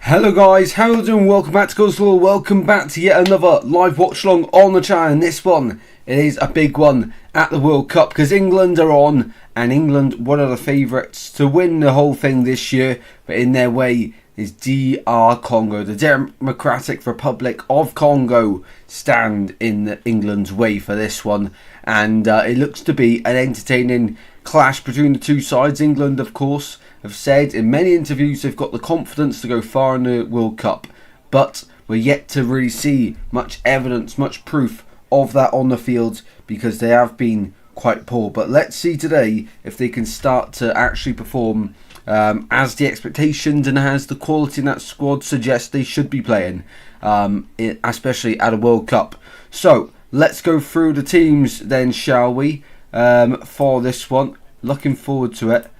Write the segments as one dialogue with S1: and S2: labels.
S1: Hello guys, how are you doing? Welcome back to Coastal. Welcome back to yet another live watch along on the channel. And this one, it is a big one at the World Cup because England are on, and England, one of the favourites to win the whole thing this year. But in their way is DR Congo. The Democratic Republic of Congo stand in England's way for this one. And it looks to be an entertaining clash between the two sides. England, of course, have said in many interviews they've got the confidence to go far in the World Cup, but we're yet to really see much evidence, much proof of that on the field because they have been quite poor. But let's see today if they can start to actually perform as the expectations and as the quality in that squad suggests they should be playing, especially at a World Cup. So let's go through the teams then, shall we, for this one. Looking forward to it.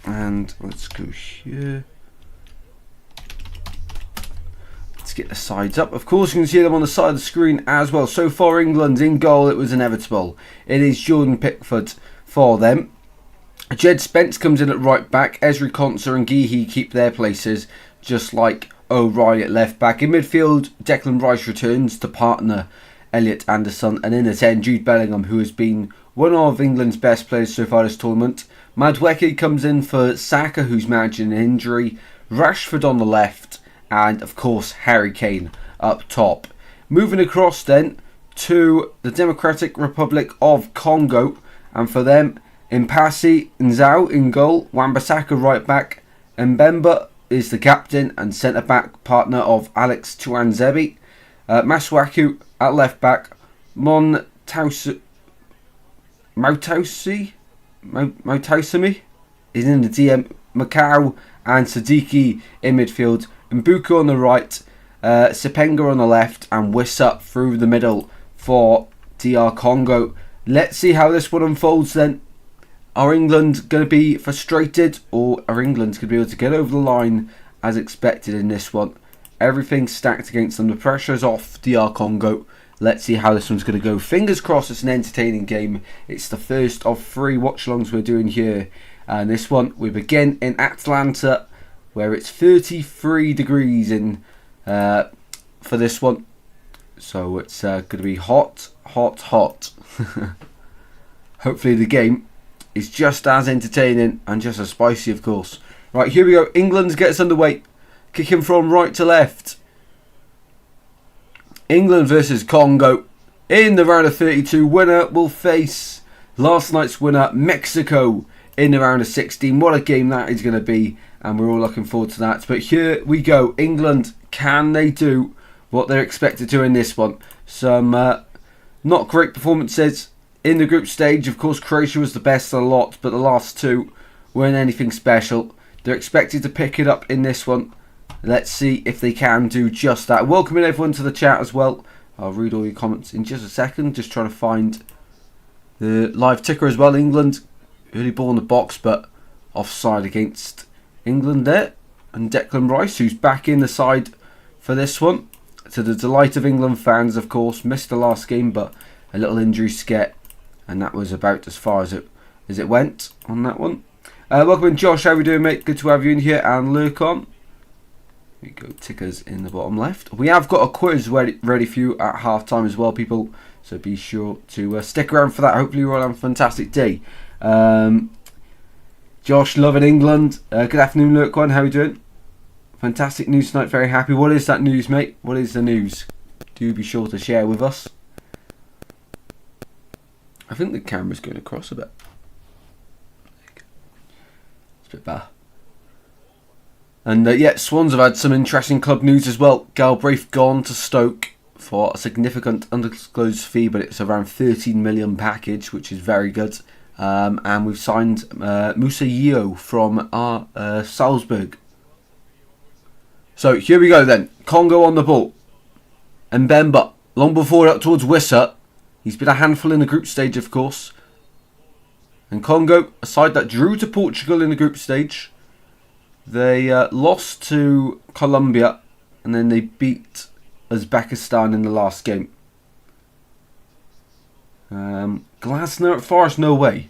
S1: And let's go here. Let's get the sides up. Of course, you can see them on the side of the screen as well. So far, England in goal, it was inevitable. It is Jordan Pickford for them. Jed Spence comes in at right back. Ezri Konsa and Geehy keep their places, just like O'Reilly at left back. In midfield, Declan Rice returns to partner Elliot Anderson. And in the 10, Jude Bellingham, who has been one of England's best players so far this tournament. Madueke comes in for Saka, who's managing an injury. Rashford on the left. And, of course, Harry Kane up top. Moving across then to the Democratic Republic of Congo. And for them, Mpasi Nzau in goal. Wan-Bissaka right back. Mbemba is the captain and centre-back partner of Alex Tuanzebe. Masuaku at left back. Moutausimi is in the DM. Macau and Sadiki in midfield. Mbuku on the right. Sipenga on the left. And Wissa through the middle for DR Congo. Let's see how this one unfolds then. Are England going to be frustrated, or are England going to be able to get over the line as expected in this one? Everything's stacked against them. The pressure's off DR Congo. Let's see how this one's going to go. Fingers crossed it's an entertaining game. It's the first of 3 watch-alongs we're doing here. And this one, we begin in Atlanta, where it's 33 degrees in for this one. So it's going to be hot, hot, hot. Hopefully the game is just as entertaining and just as spicy, of course. Right, here we go. England gets underway. Kicking from right to left. England versus Congo. In the round of 32, winner will face last night's winner, Mexico, in the round of 16. What a game that is going to be, and we're all looking forward to that. But here we go. England, can they do what they're expected to in this one? Some not great performances in the group stage. Of course, Croatia was the best of the lot, but the last two weren't anything special. They're expected to pick it up in this one. Let's see if they can do just that. Welcoming everyone to the chat as well. I'll read all your comments in just a second. Just trying to find the live ticker as well. England, early ball in the box, but offside against England there. And Declan Rice, who's back in the side for this one. To the delight of England fans, of course. Missed the last game, but a little injury scare. And that was about as far as it went on that one. Welcome in, Josh. How are we doing, mate? Good to have you in here. And Lurkon. Here we go, tickers in the bottom left. We have got a quiz ready for you at half time as well, people. So be sure to stick around for that. Hopefully you're all having a fantastic day. Josh, loving England. Good afternoon, Lurkon. How are you doing? Fantastic news tonight. Very happy. What is that news, mate? What is the news? Do be sure to share with us. I think the camera's going across a bit. It's a bit better. And yeah, Swans have had some interesting club news as well. Galbraith gone to Stoke for a significant undisclosed fee, but it's around 13 million package, which is very good. And we've signed Musa Yeo from Salzburg. So here we go then. Congo on the ball. Mbemba, long before up towards Wissa. He's been a handful in the group stage, of course. And Congo, a side that drew to Portugal in the group stage. They lost to Colombia, and then they beat Uzbekistan in the last game. Glasner at Forest, no way.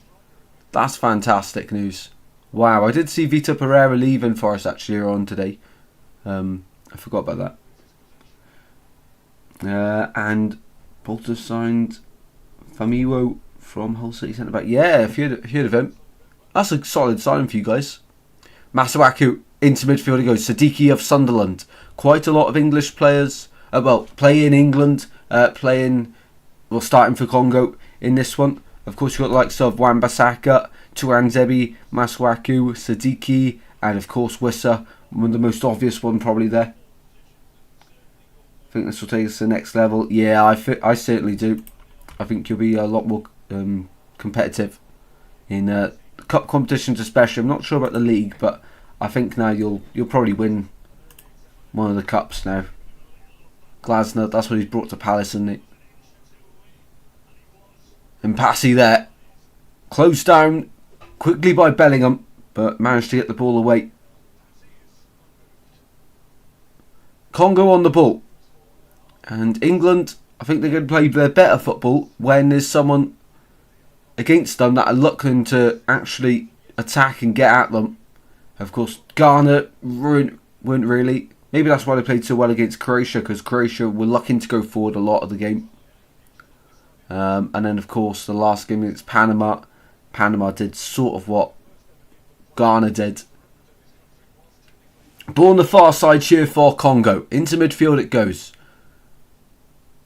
S1: That's fantastic news. Wow, I did see Vitor Pereira leaving Forest actually earlier on today. I forgot about that. And Bolter signed Famiwo from Hull City centre back. Yeah, if you heard of him, that's a solid signing for you guys. Masuaku into midfield he goes. Siddiqui of Sunderland. Quite a lot of English players. Play in England. Starting for Congo in this one. Of course, you've got the likes of Wan-Bissaka, Tuanzebe, Masuaku, Siddiqui, and of course Wissa. One of the most obvious one probably there. I think this will take us to the next level. Yeah, I certainly do. I think you'll be a lot more competitive in cup competitions, especially. I'm not sure about the league, but I think now you'll probably win one of the cups now. Glasner, that's what he's brought to Palace, isn't it? And Passy there, closed down quickly by Bellingham, but managed to get the ball away. Congo on the ball. And England, I think they're going to play their better football when there's someone against them that are looking to actually attack and get at them. Of course, Ghana weren't really. Maybe that's why they played so well against Croatia, because Croatia were looking to go forward a lot of the game. And then, of course, the last game against Panama. Panama did sort of what Ghana did. Ball on the far side here for Congo. Into midfield it goes.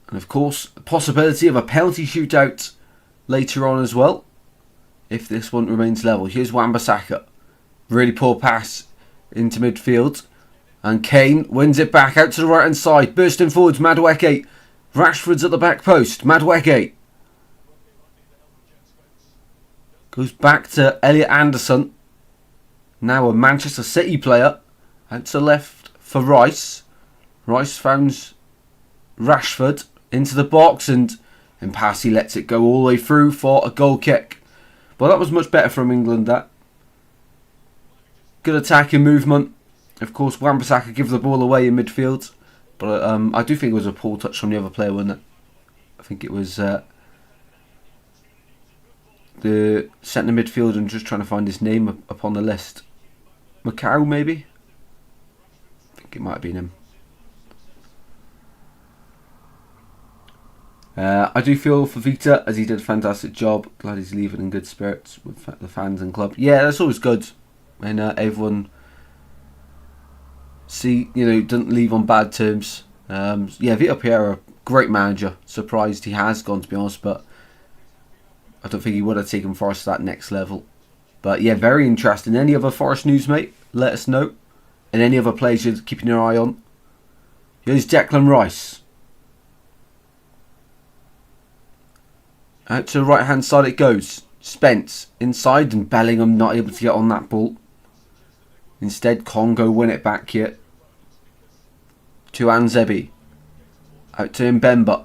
S1: And, of course, the possibility of a penalty shootout later on as well, if this one remains level. Here's Wan-Bissaka. Really poor pass into midfield. And Kane wins it back out to the right hand side. Bursting forwards, Madueke. Rashford's at the back post. Madueke goes back to Elliot Anderson. Now a Manchester City player. Out to left for Rice. Rice finds Rashford into the box, and Passy lets it go all the way through for a goal kick. Well, that was much better from England, that. Good attacking movement. Of course, Wan-Bissaka gives the ball away in midfield. But I do think it was a poor touch from the other player, wasn't it? I think it was the centre midfielder, and just trying to find his name upon the list. Macau, maybe? I think it might have been him. I do feel for Vita, as he did a fantastic job. Glad he's leaving in good spirits with the fans and club. Yeah, that's always good when everyone doesn't leave on bad terms. Vita Pereira, great manager. Surprised he has gone, to be honest, but I don't think he would have taken Forest to that next level. But yeah, very interesting. Any other Forest news, mate? Let us know. And any other players you're keeping your eye on. Here's Declan Rice. Out to the right hand side it goes. Spence inside, and Bellingham not able to get on that ball. Instead, Congo win it back here. To Anzebi. Out to Mbemba.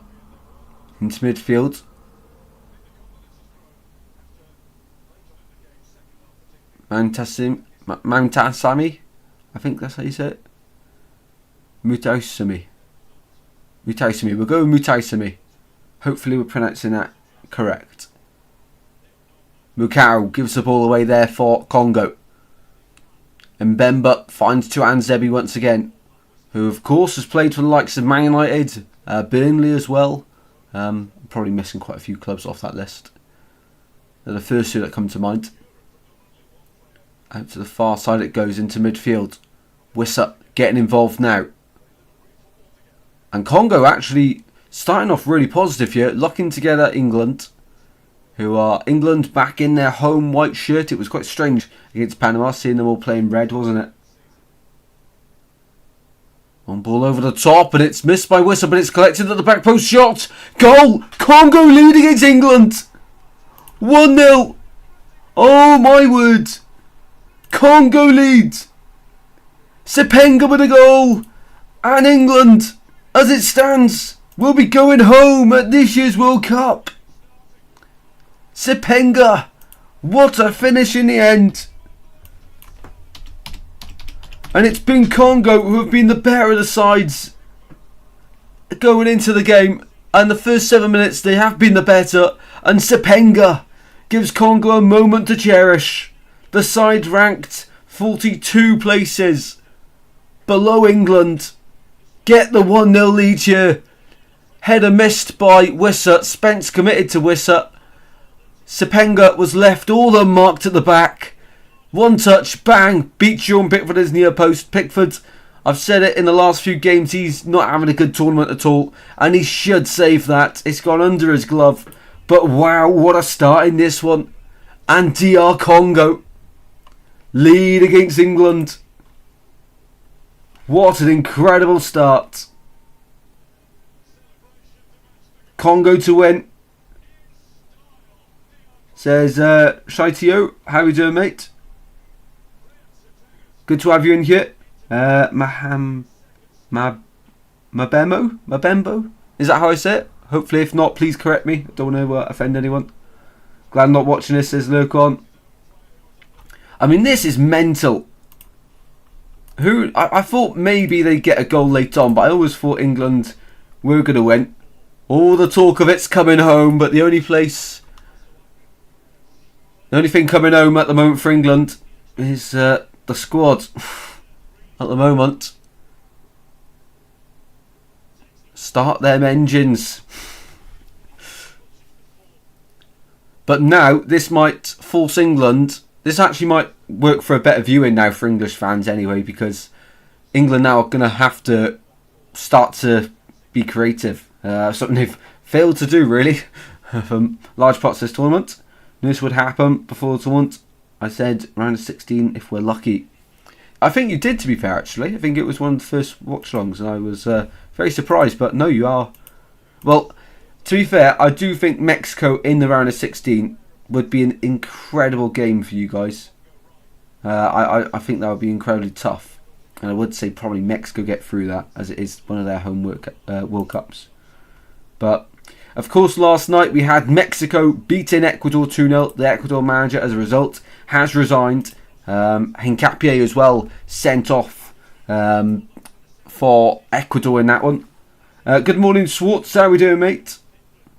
S1: Into midfield. Mountasami. I think that's how you say it. Mutaisami. We'll go with Mutaisami. Hopefully we're pronouncing that correct. Mukau gives the ball away there for Congo. And Mbemba finds Tuanzebe once again, who of course has played for the likes of Man United, Burnley as well. Probably missing quite a few clubs off that list. They're the first two that come to mind. Out to the far side it goes into midfield. Wissa getting involved now. And Congo actually starting off really positive here, locking together England, who are England back in their home white shirt. It was quite strange against Panama, seeing them all playing red, wasn't it? On ball over the top, and it's missed by Wissa, but it's collected at the back post. Shot! Goal! Congo lead against England! 1-0! Oh my word! Congo lead! Sepenga with a goal! And England, as it stands, will be going home at this year's World Cup. Sepenga, what a finish in the end. And it's been Congo who have been the better of the sides going into the game. And the first 7 minutes they have been the better. And Sepenga gives Congo a moment to cherish. The side ranked 42 places below England. Get the 1-0 lead here. Header missed by Wissa. Spence committed to Wissa. Sepenga was left all unmarked at the back. One touch, bang, beat Sean Pickford as near post. Pickford, I've said it in the last few games, he's not having a good tournament at all, and he should save that. It's gone under his glove, but wow, what a start in this one. And DR Congo lead against England. What an incredible start. Congo to win. Says Shaitio, how are you doing, mate? Good to have you in here. Mabembo? Is that how I say it? Hopefully, if not, please correct me. I don't want to offend anyone. Glad I'm not watching this, says Lurkon. I mean, this is mental. I thought maybe they'd get a goal late on, but I always thought England were going to win. All the talk of it's coming home, but the only thing coming home at the moment for England is the squad. At the moment, start them engines. But now this might force England. This actually might work for a better viewing now for English fans anyway, because England now are going to have to start to be creative. Something they've failed to do really for large parts of this tournament. This would happen before the tournament. I said round of 16 if we're lucky. I think you did, to be fair, actually. I think it was one of the first watchalongs, and I was very surprised. But no, you are. Well, to be fair, I do think Mexico in the round of 16 would be an incredible game for you guys. I think that would be incredibly tough. And I would say probably Mexico get through that, as it is one of their home World Cups. But, of course, last night we had Mexico beating Ecuador 2-0. The Ecuador manager, as a result, has resigned. Hincapié as well sent off for Ecuador in that one. Good morning, Swartz. How are we doing, mate?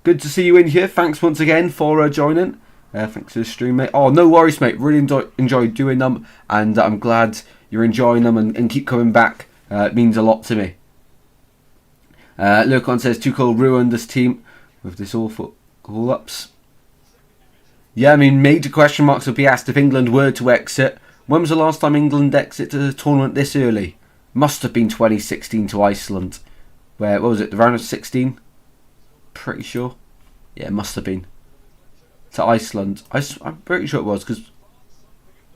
S1: Good to see you in here. Thanks once again for joining. Thanks for the stream, mate. Oh, no worries, mate. Really enjoyed doing them, and I'm glad you're enjoying them and keep coming back. It means a lot to me. Lurkon says Tuchel ruined this team with this awful call-ups. Yeah, I mean, major question marks would be asked if England were to exit. When was the last time England exited the tournament this early? Must have been 2016 to Iceland. What was it, the round of 16? Pretty sure. Yeah, it must have been. To Iceland. I'm pretty sure it was, because...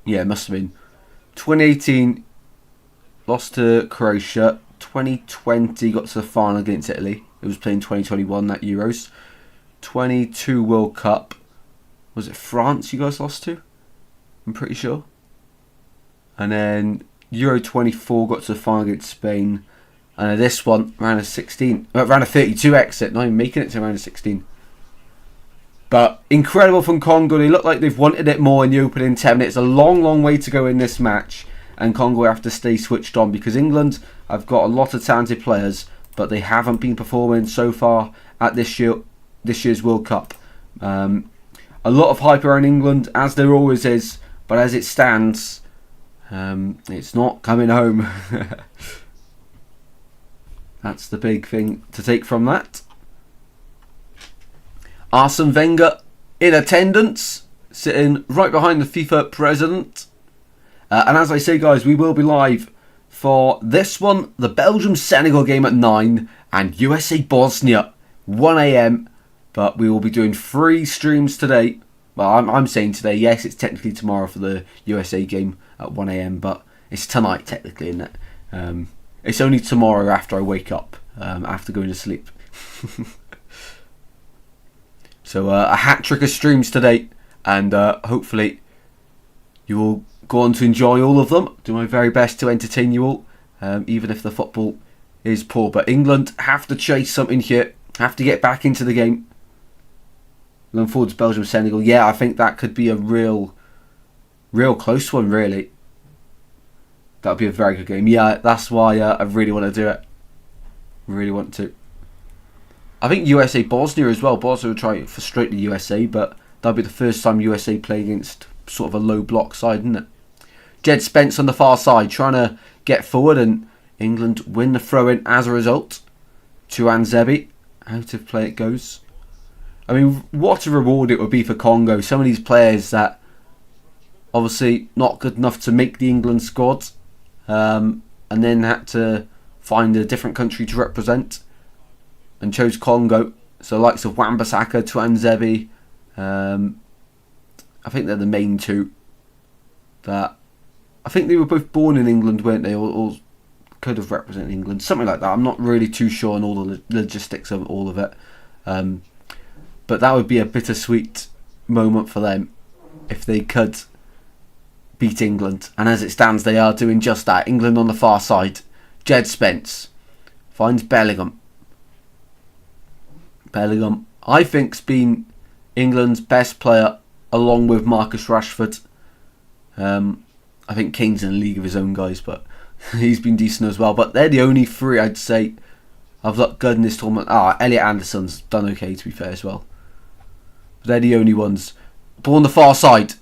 S1: Yeah, it must have been. 2018, lost to Croatia. 2020, got to the final against Italy. It was playing 2021, that Euros. 22 World Cup. Was it France you guys lost to? I'm pretty sure. And then Euro 24 got to the final against Spain. And then this one, round of 16. Round of 32 exit. Not even making it to round of 16. But incredible from Congo. They look like they've wanted it more in the opening 10 minutes. A long, long way to go in this match. And Congo have to stay switched on, because England have got a lot of talented players, but they haven't been performing so far at this year's World Cup. A lot of hype around England, as there always is, but as it stands, it's not coming home. That's the big thing to take from that. Arsene Wenger in attendance, sitting right behind the FIFA president. And as I say, guys, we will be live for this one, the Belgium-Senegal game at 9, and USA-Bosnia, 1 AM. But we will be doing 3 streams today. Well, I'm saying today. Yes, it's technically tomorrow for the USA game at 1 AM, but it's tonight technically, isn't it? It's only tomorrow after I wake up, after going to sleep. So a hat trick of streams today, and hopefully you will go on to enjoy all of them. Do my very best to entertain you all, even if the football is poor. But England have to chase something here, have to get back into the game. Looking forward to Belgium-Senegal. Yeah, I think that could be a real close one, really. That would be a very good game. Yeah, that's why I really want to do it. Really want to. I think USA-Bosnia as well. Bosnia will try to frustrate the USA, but that'll be the first time USA play against sort of a low block side, isn't it? Jed Spence on the far side, trying to get forward and England win the throw-in as a result. To Anzebi. Out of play it goes. I mean, what a reward it would be for Congo. Some of these players that obviously not good enough to make the England squad, and then had to find a different country to represent, and chose Congo. So the likes of Wan-Bissaka, Tuanzebe, I think they're the main two. That I think they were both born in England, weren't they, or could have represented England, something like that. I'm not really too sure on all the logistics of all of it, but that would be a bittersweet moment for them if they could beat England. And as it stands, they are doing just that. England on the far side. Jed Spence finds Bellingham. Bellingham, I think, has been England's best player along with Marcus Rashford. I think Kane's in a league of his own, guys, but he's been decent as well. But they're the only three, I'd say, I've looked good in this tournament. Elliot Anderson's done okay, to be fair, as well. But they're the only ones. Ball on the far side.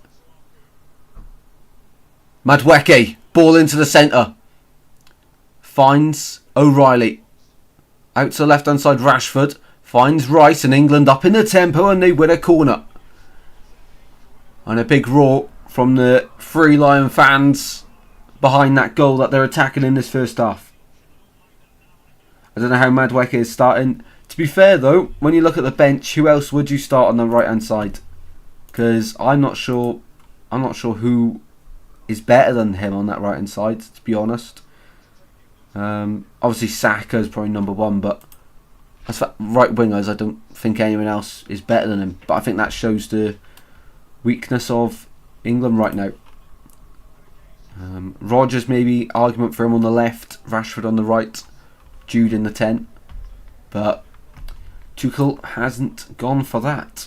S1: Madueke, ball into the centre. Finds O'Reilly. Out to the left-hand side, Rashford. Finds Rice, and England up in the tempo, and they win a corner. And a big roar from the Three Lion fans behind that goal that they're attacking in this first half. I don't know how Madueke is starting. To be fair though, when you look at the bench, who else would you start on the right hand side? Because I'm not sure who is better than him on that right hand side, to be honest. Obviously Saka is probably number one, but as for right wingers, I don't think anyone else is better than him. But I think that shows the weakness of England right now. Rodgers, maybe argument for him on the left, Rashford on the right, Jude in the 10. But Tuchel hasn't gone for that.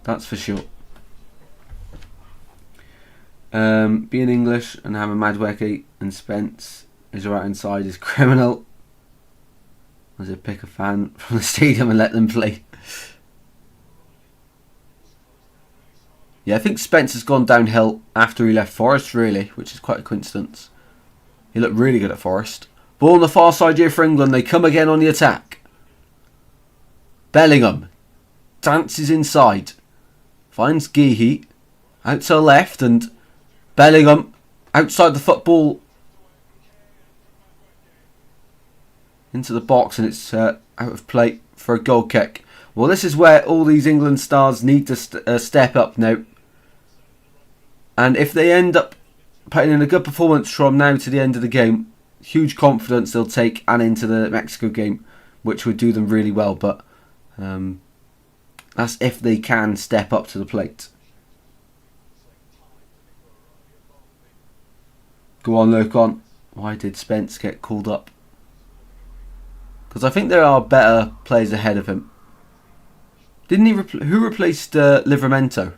S1: That's for sure. Being English and having Madueke and Spence is right inside is criminal. As I pick a fan from the stadium and let them play. Yeah, I think Spence has gone downhill after he left Forest, really, which is quite a coincidence. He looked really good at Forest. Ball on the far side here for England. They come again on the attack. Bellingham dances inside. Finds Gehi. Out to the left, and Bellingham outside the football into the box, and it's out of play for a goal kick. Well, this is where all these England stars need to step up now. And if they end up putting in a good performance from now to the end of the game, huge confidence they'll take and into the Mexico game, which would do them really well. But that's if they can step up to the plate. Go on, look on. Why did Spence get called up? Because I think there are better players ahead of him. Didn't he? Who replaced Livramento?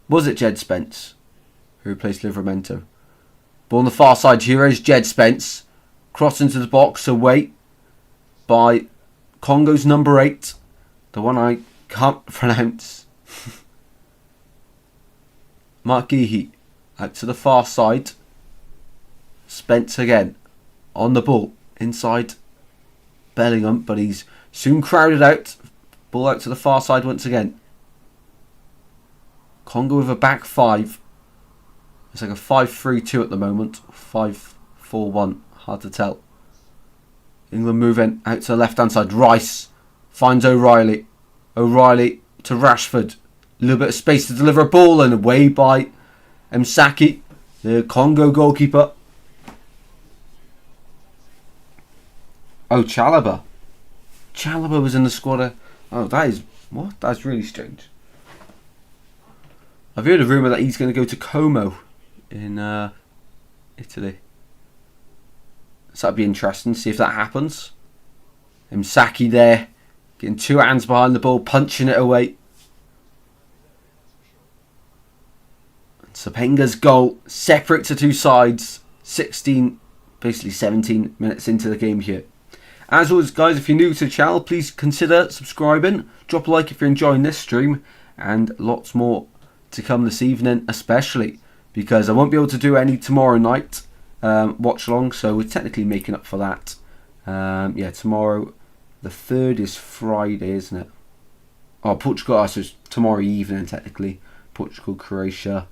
S1: Was it Jed Spence who replaced Livramento? Ball on the far side. Here is Jed Spence. Cross into the box. Away by Congo's number 8. The one I can't pronounce. Mark Gehi. Out to the far side. Spence again. On the ball. Inside Bellingham. But he's soon crowded out. Ball out to the far side once again. Congo with a back 5. It's like a 5-3-2 at the moment. 5-4-1. Hard to tell. England moving out to the left hand side. Rice finds O'Reilly. O'Reilly to Rashford. A little bit of space to deliver a ball, and away by Msaki, the Congo goalkeeper. Oh, Chalobah. Chalobah was in the squad. Oh, that is... What? That's really strange. I've heard a rumour that he's going to go to Como in Italy. So that'd be interesting to see if that happens. Msaki there, getting 2 hands behind the ball, punching it away. Sapenga's goal, separate to 2 sides. 16, basically 17 minutes into the game here. As always, guys, if you're new to the channel, please consider subscribing. Drop a like if you're enjoying this stream, and lots more to come this evening, especially because I won't be able to do any tomorrow night. Watchalong, so we're technically making up for that. Yeah, tomorrow, the 3rd is Friday, isn't it? Oh, Portugal, so it's tomorrow evening technically. Portugal, Croatia.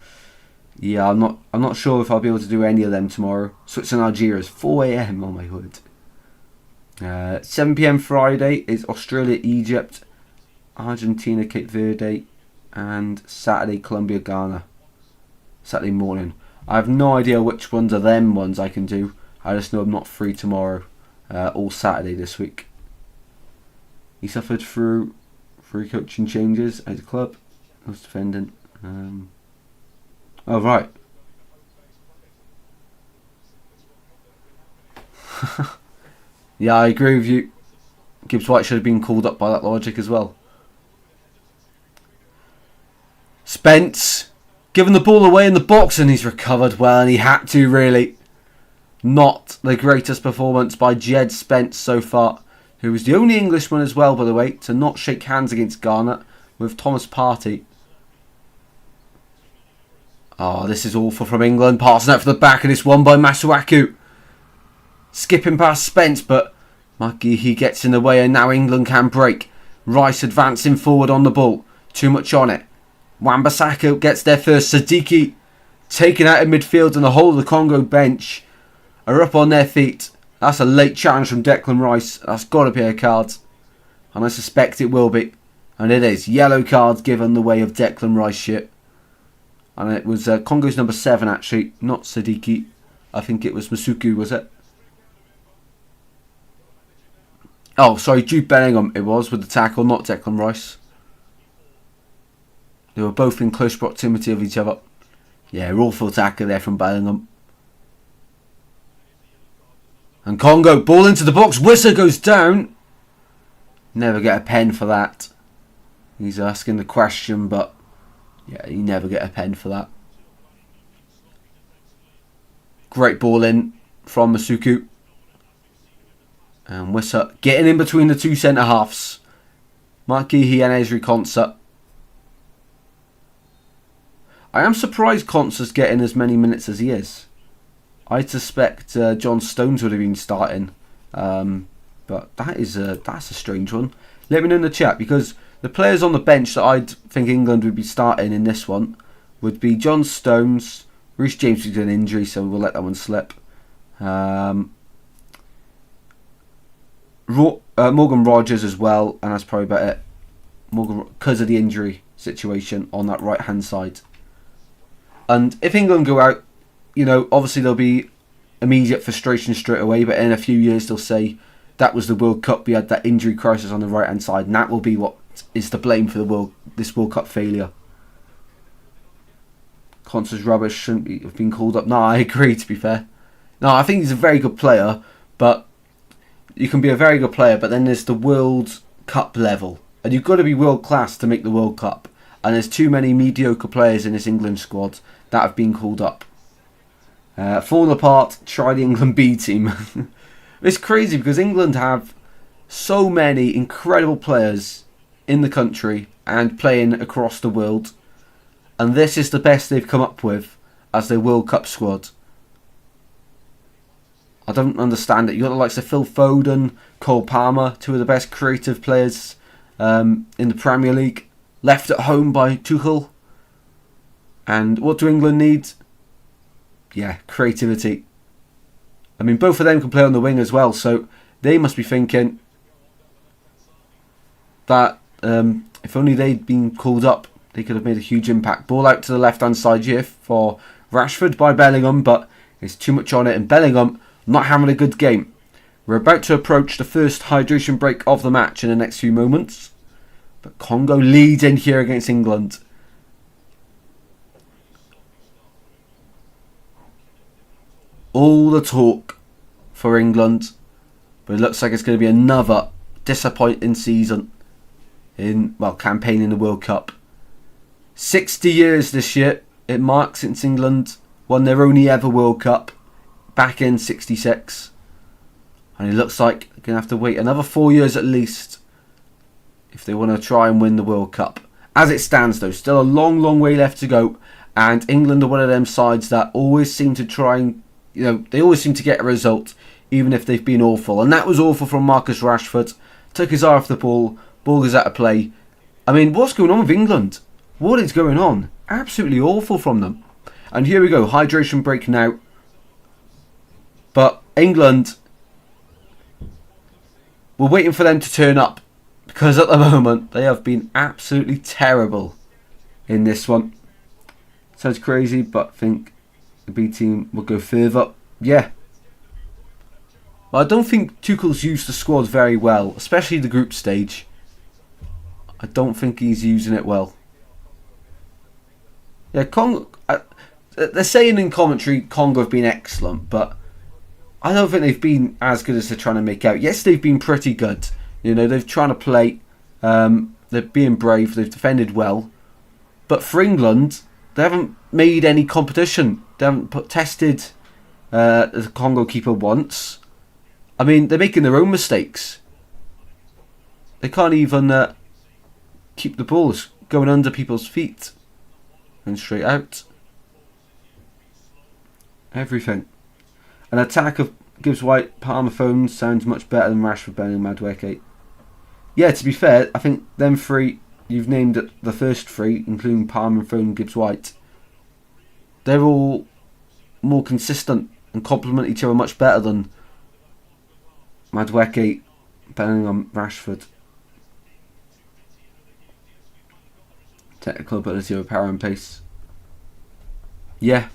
S1: Yeah, I'm not sure if I'll be able to do any of them tomorrow. Switzerland, Algeria is 4 a.m. Oh my word. 7 p.m. Friday is Australia, Egypt, Argentina, Cape Verde, and Saturday, Colombia, Ghana. Saturday morning. I have no idea which ones are them ones I can do. I just know I'm not free tomorrow. All Saturday this week. He suffered through 3 coaching changes at the club. I was defending. Oh, right. Yeah, I agree with you. Gibbs White should have been called up by that logic as well. Spence giving the ball away in the box, and he's recovered well, and he had to, really. Not the greatest performance by Jed Spence so far, who was the only Englishman as well, by the way, to not shake hands against Ghana with Thomas Partey. Oh, this is awful from England. Passing out for the back, and it's won by Masuaku. Skipping past Spence, but he gets in the way, and now England can break. Rice advancing forward on the ball. Too much on it. Wan-Bissaka gets there first. Sadiki taken out of midfield, and the whole of the Congo bench are up on their feet. That's a late challenge from Declan Rice. That's got to be a card. And I suspect it will be. And it is. Yellow cards given the way of Declan Rice shit. And it was Congo's number 7 actually. Not Sadiki. I think it was Masuku, was it? Oh, sorry. Jude Bellingham it was with the tackle, not Declan Rice. They were both in close proximity of each other. Yeah, awful tackle there from Bellingham. And Congo, ball into the box. Wissa goes down. Never get a pen for that. He's asking the question, but yeah, you never get a pen for that. Great ball in from Masuku. And Wissa getting in between the 2 centre-halves. Mark Geehee and Ezri Konsa. I am surprised Konsa's getting as many minutes as he is. I suspect John Stones would have been starting, but that's a strange one. Let me know in the chat, because the players on the bench that I'd think England would be starting in this one would be John Stones. Reece James has got an injury, so we'll let that one slip. Morgan Rogers as well, and that's probably about it. Morgan, because of the injury situation on that right hand side. And if England go out, you know, obviously there'll be immediate frustration straight away, but in a few years they'll say that was the World Cup, we had that injury crisis on the right hand side, and that will be what is to blame for this World Cup failure. Konsa's rubbish, shouldn't have been called up. No, I agree, to be fair. No, I think he's a very good player, but you can be a very good player, but then there's the World Cup level, and you've got to be world class to make the World Cup, and there's too many mediocre players in this England squad that have been called up. Falling apart, try the England B team. It's crazy because England have so many incredible players in the country and playing across the world, and this is the best they've come up with as their World Cup squad. I don't understand it. You've got the likes of Phil Foden, Cole Palmer, 2 of the best creative players in the Premier League, left at home by Tuchel. And what do England need? Yeah, creativity. I mean, both of them can play on the wing as well, so they must be thinking that if only they'd been called up, they could have made a huge impact. Ball out to the left-hand side here for Rashford by Bellingham, but it's too much on it, and Bellingham not having a good game. We're about to approach the first hydration break of the match in the next few moments, but Congo leads in here against England. All the talk for England, but it looks like it's going to be another disappointing season campaign in the World Cup. 60 years this year it marks since England won their only ever World Cup back in '66, and it looks like they're going to have to wait another 4 years at least if they want to try and win the World Cup. As it stands though, still a long way left to go, and England are one of them sides that always seem to try and they always seem to get a result, even if they've been awful. And that was awful from Marcus Rashford. Took his eye off the ball. Ball goes out of play. I mean, what's going on with England? What is going on? Absolutely awful from them. And here we go. Hydration break now. But England, we're waiting for them to turn up. Because at the moment, they have been absolutely terrible in this one. Sounds crazy, but I think the B team will go further. Yeah. But I don't think Tuchel's used the squad very well, especially the group stage. I don't think he's using it well. Yeah, Congo. They're saying in commentary Congo have been excellent, but I don't think they've been as good as they're trying to make out. Yes, they've been pretty good. They've trying to play. They're being brave. They've defended well. But for England, they haven't made any competition. They haven't tested the Congo keeper once. I mean, they're making their own mistakes. They can't even keep the balls going under people's feet and straight out. Everything. An attack of Gibbs White, Palmer Phone sounds much better than Rashford, Bellingham, Madueke. Yeah, to be fair, I think them three, you've named the first three, including Palmer Phone, Gibbs White. They're all more consistent and complement each other much better than Madueke, Bellingham, Rashford. Technical ability of power and pace. Yeah.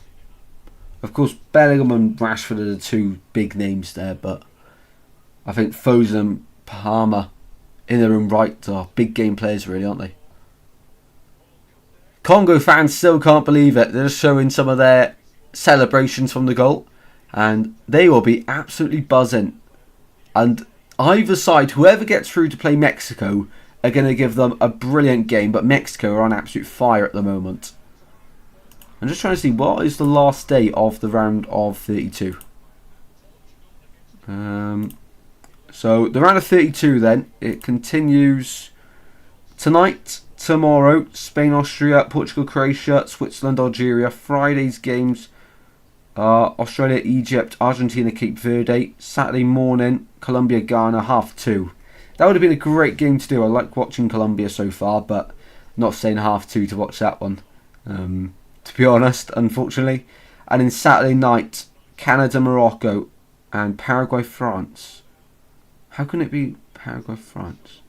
S1: Of course, Bellingham and Rashford are the two big names there, but I think Foden and Palmer in their own right are big game players, really, aren't they? Congo fans still can't believe it. They're just showing some of their celebrations from the goal, and they will be absolutely buzzing. And either side, whoever gets through to play Mexico, are going to give them a brilliant game, but Mexico are on absolute fire at the moment. I'm just trying to see what is the last day of the round of 32. So the round of 32 then, it continues tonight, tomorrow, Spain, Austria, Portugal, Croatia, Switzerland, Algeria. Friday's games are Australia, Egypt, Argentina, Cape Verde. Saturday morning, Colombia, Ghana, 2:30. That would have been a great game to do. I like watching Colombia so far, but not saying 2:30 to watch that one. To be honest, unfortunately. And then Saturday night, Canada, Morocco, and Paraguay, France. How can it be Paraguay, France?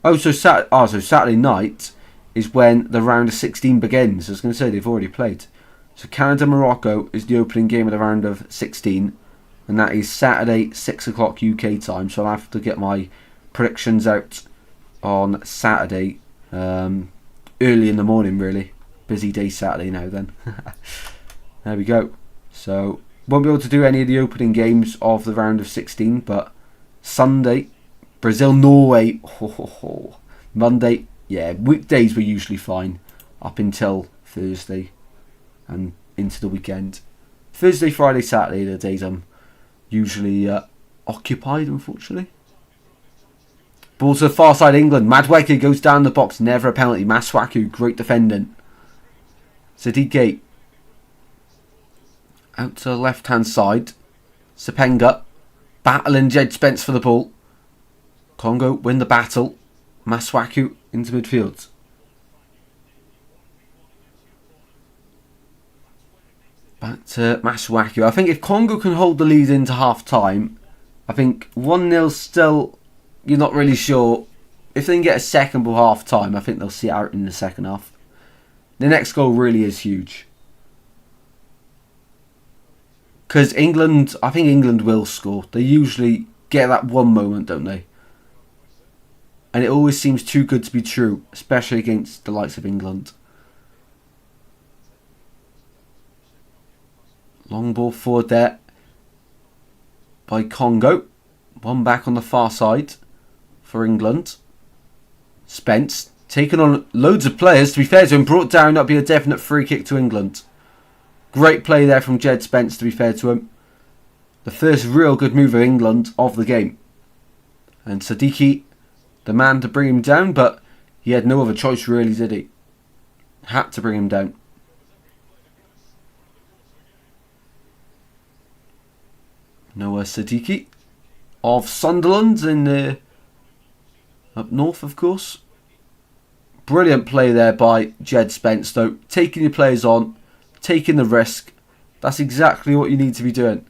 S1: So Saturday night is when the round of 16 begins. I was going to say they've already played. So Canada, Morocco is the opening game of the round of 16. And that is Saturday, 6 o'clock UK time. So I'll have to get my predictions out on Saturday. Early in the morning, really. Busy day Saturday now then. There we go. So, won't be able to do any of the opening games of the round of 16. But Sunday, Brazil, Norway. Monday, yeah, weekdays were usually fine. Up until Thursday. And into the weekend. Thursday, Friday, Saturday, the days I'm usually occupied, unfortunately. Ball to the far side, England. Madueke goes down the box, never a penalty. Masuaku, great defending. Sadiq out to the left hand side. Sepenga battling Jed Spence for the ball. Congo win the battle. Masuaku into midfield. Back to Masuaku. I think if Congo can hold the lead into half time, I think 1-0 still, you're not really sure. If they can get a second ball half time, I think they'll see it out in the second half. The next goal really is huge. Because England, I think England will score. They usually get that one moment, don't they? And it always seems too good to be true, especially against the likes of England. Long ball forward there by Congo. One back on the far side for England. Spence taking on loads of players. To be fair to him, brought down. That'll be a definite free kick to England. Great play there from Jed Spence, to be fair to him. The first real good move of England of the game. And Sadiq, the man to bring him down, but he had no other choice really, did he? Had to bring him down. Noah Siddiqui of Sunderland in the up north, of course. Brilliant play there by Jed Spence, though. Taking your players on, taking the risk. That's exactly what you need to be doing.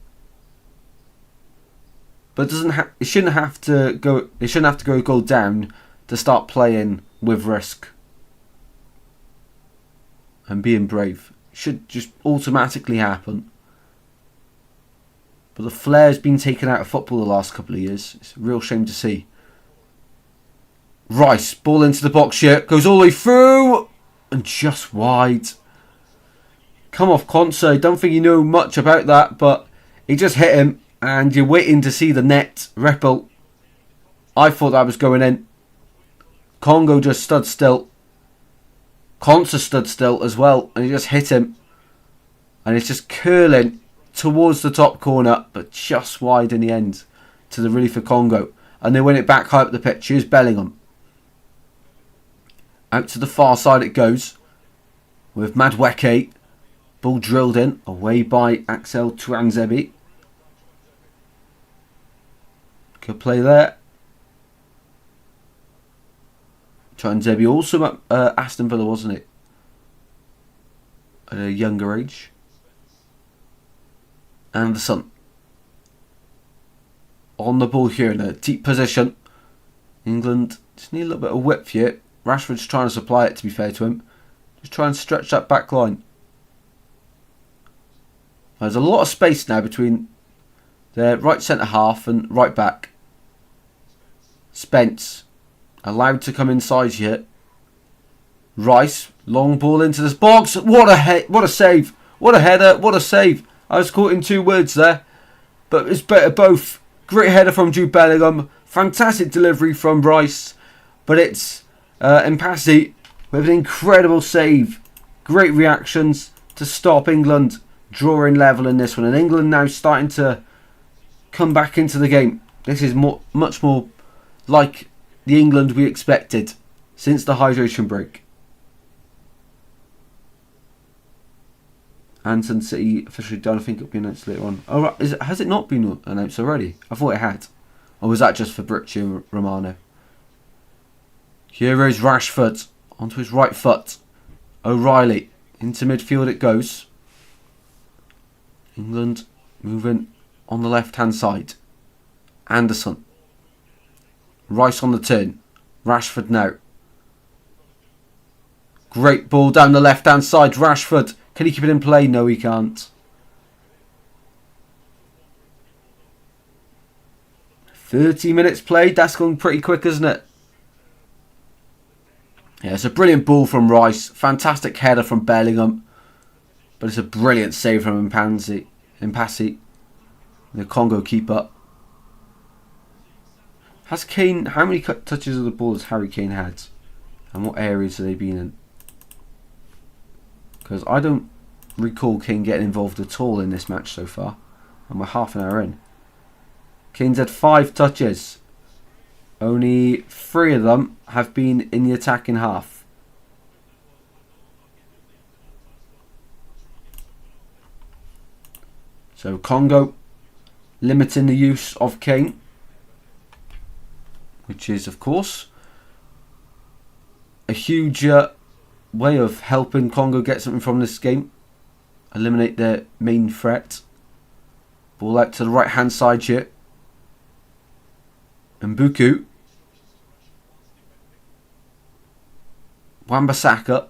S1: But it shouldn't have to go. It shouldn't have to go a goal down to start playing with risk and being brave. It should just automatically happen. But the flair's been taken out of football the last couple of years. It's a real shame to see. Rice, ball into the box here, goes all the way through and just wide. Come off Conso. Don't think you know much about that, but he just hit him and you're waiting to see the net ripple. I thought that was going in. Congo just stood still. Conso stood still as well and he just hit him. And it's just curling towards the top corner, but just wide in the end to the relief of Congo. And they win it back high up the pitch. Here's Bellingham. Out to the far side it goes with Madweke. Ball drilled in, away by Axel Tuanzebe. Good play there. Tuanzebe also at Aston Villa, wasn't it? At a younger age. Anderson. On the ball here in a deep position. England just need a little bit of width here. Rashford's trying to supply it, to be fair to him. Just try and stretch that back line. There's a lot of space now between the right centre half and right back. Spence allowed to come inside here. Rice, long ball into this box. What a save! What a header! What a save! I was caught in two words there, but it's better both. Great header from Jude Bellingham. Fantastic delivery from Rice, but it's Mpassi with an incredible save. Great reactions to stop England drawing level in this one, and England now starting to come back into the game. This is much more like the England we expected since the hydration break. Anton City officially done. I think it'll be announced later on. Oh, right. Has it not been announced already? I thought it had. Or was that just for Fabrizio Romano? Here is Rashford onto his right foot. O'Reilly into midfield it goes. England moving on the left hand side. Anderson. Rice on the turn. Rashford now. Great ball down the left hand side. Rashford. Can he keep it in play? No, he can't. 30 minutes played. That's gone pretty quick, isn't it? Yeah, it's a brilliant ball from Rice. Fantastic header from Bellingham. But it's a brilliant save from Mpassi, the Congo keeper. Has Kane... How many touches of the ball has Harry Kane had? And what areas have they been in? Because I don't recall Kane getting involved at all in this match so far. And we're half an hour in. Kane's had 5 touches. Only 3 of them have been in the attacking half. So Congo limiting the use of Kane, which is of course a huge way of helping Congo get something from this game. Eliminate their main threat. Ball out to the right hand side here. Mbuku. Wan-Bissaka.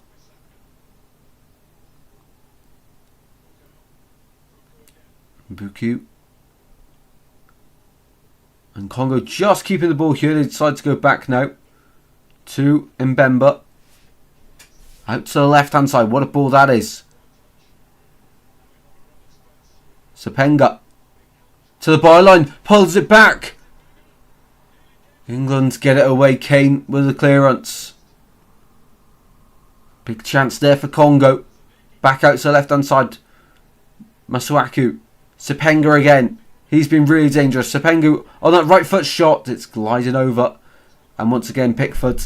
S1: Mbuku. And Congo just keeping the ball here. They decide to go back now to Mbemba. Out to the left hand side. What a ball that is. Sepenga. To the byline. Pulls it back. England get it away. Kane with the clearance. Big chance there for Congo. Back out to the left hand side. Masuaku. Sepenga again. He's been really dangerous. Sepenga on that right foot shot. It's gliding over. And once again Pickford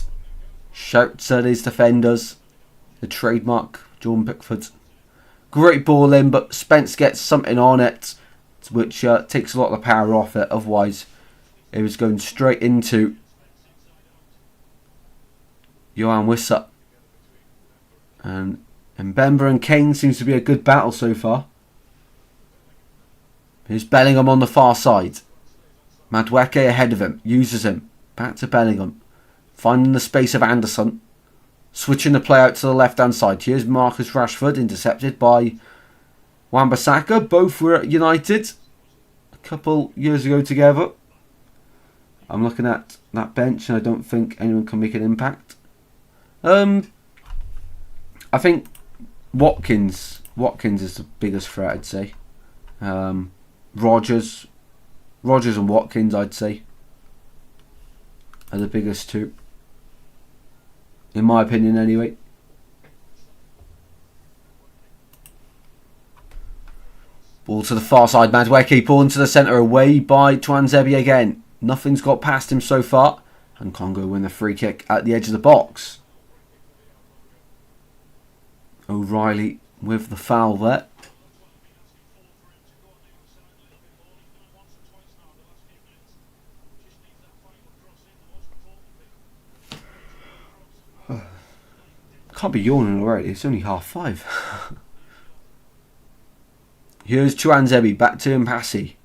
S1: shouts at his defenders. The trademark Jordan Pickford. Great ball in, but Spence gets something on it which takes a lot of the power off it. Otherwise, it was going straight into Johan Wissa. And Mbemba and Kane seems to be a good battle so far. Here's Bellingham on the far side. Madueke ahead of him, uses him. Back to Bellingham. Finding the space of Anderson. Switching the play out to the left-hand side. Here's Marcus Rashford, intercepted by Wan-Bissaka. Both were at United a couple years ago together. I'm looking at that bench and I don't think anyone can make an impact. I think Watkins is the biggest threat, I'd say. Rogers and Watkins, I'd say, are the biggest two. In my opinion, anyway. Ball to the far side. Madueke, ball into the centre, away by Tuanzebe again. Nothing's got past him so far. And Congo win the free kick at the edge of the box. O'Reilly with the foul there. Can't be yawning already, it's only 5:30. Here's Tuanzebe, back to Mpassi.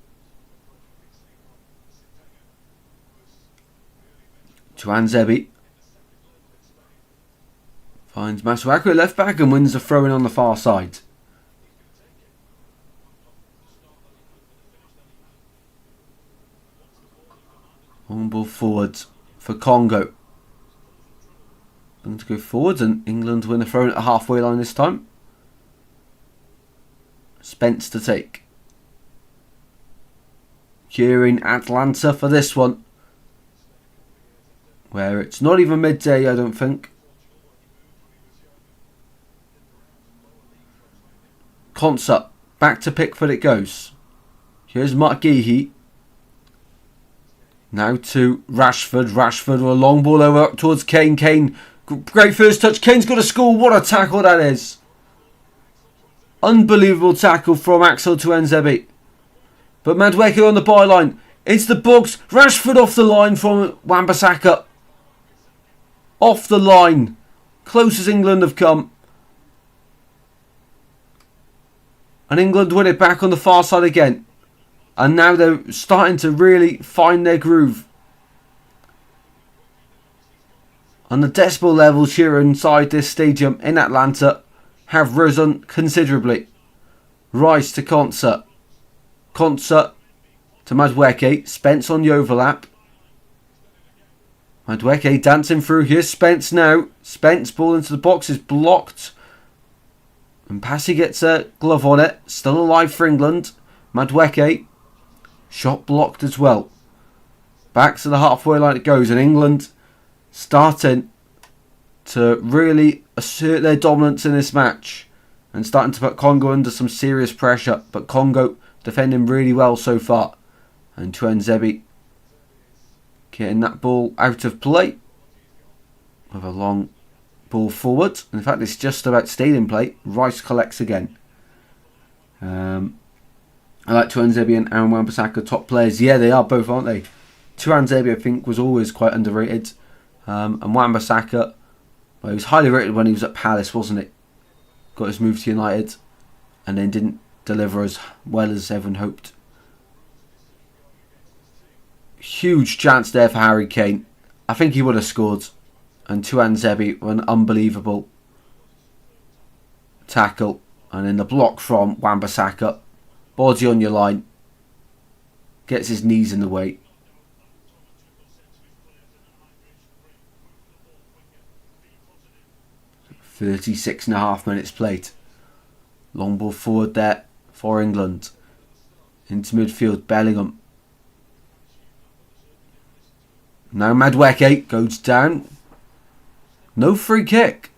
S1: Tuanzebe finds Masuaku left back and wins the throw-in on the far side. On ball forwards for Congo. Going to go forwards and England win the throw-in at the halfway line this time. Spence to take. Here in Atlanta for this one. Where it's not even midday, I don't think. Concert. Back to Pickford it goes. Here's McGeehee. Now to Rashford. Rashford with a long ball over up towards Kane. Kane, great first touch. Kane's got a score. What a tackle that is. Unbelievable tackle from Axel Tuanzebe. But Madueke on the byline. It's the box. Rashford off the line from Wan-Bissaka. Off the line. Close as England have come. And England win it back on the far side again. And now they're starting to really find their groove. And the decibel levels here inside this stadium in Atlanta have risen considerably. Rice to Concert. Concert to Madueke. Spence on the overlap. Madueke dancing through. Here's Spence now. Spence, ball into the box, is blocked. And Passy gets a glove on it. Still alive for England. Madueke. Shot blocked as well. Back to the halfway line it goes. And England starting to really assert their dominance in this match. And starting to put Congo under some serious pressure. But Congo defending really well so far. And Tuanzebe getting that ball out of play. With a long ball forward. In fact, it's just about stayed in play. Rice collects again. I like Tuanzebe and Aaron Wan-Bissaka, top players. Yeah, they are both, aren't they? Tuanzebe, I think, was always quite underrated. And Wan-Bissaka, well, he was highly rated when he was at Palace, wasn't it? Got his move to United. And then didn't deliver as well as everyone hoped. Huge chance there for Harry Kane. I think he would have scored. And Tuanzebe, an unbelievable tackle. And then the block from Wan-Bissaka. Body on your line. Gets his knees in the way. .36.5 minutes played. Long ball forward there for England. Into midfield, Bellingham. Now Madueke goes down. No free kick.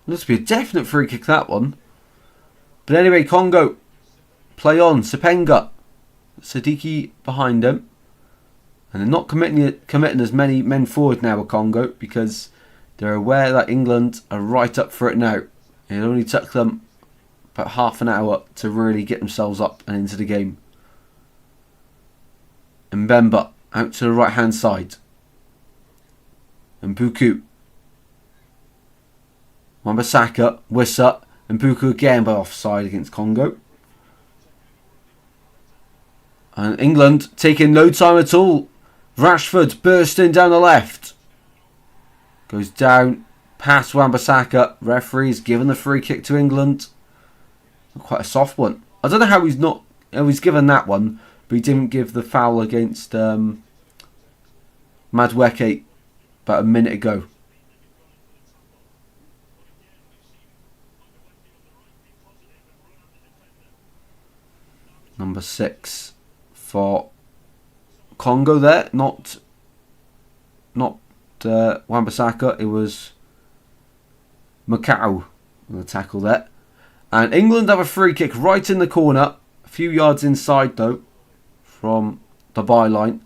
S1: Looks to be a definite free kick, that one. But anyway, Congo play on. Sepenga. Sadiki behind him. And they're not committing as many men forward now with Congo because they're aware that England are right up for it now. It only took them about half an hour to really get themselves up and into the game. Mbemba out to the right hand side. And Buku. Wan-Bissaka, Wissa, and Buku again by offside against Congo. And England taking no time at all. Rashford bursting down the left. Goes down past Wan-Bissaka. Referee's given the free kick to England. Quite a soft one. I don't know how he's given that one, but he didn't give the foul against Madueke about a minute ago. Number 6 for Congo there, not Wan-Bissaka. It was Macau on the tackle there. And England have a free kick right in the corner, a few yards inside though from the byline.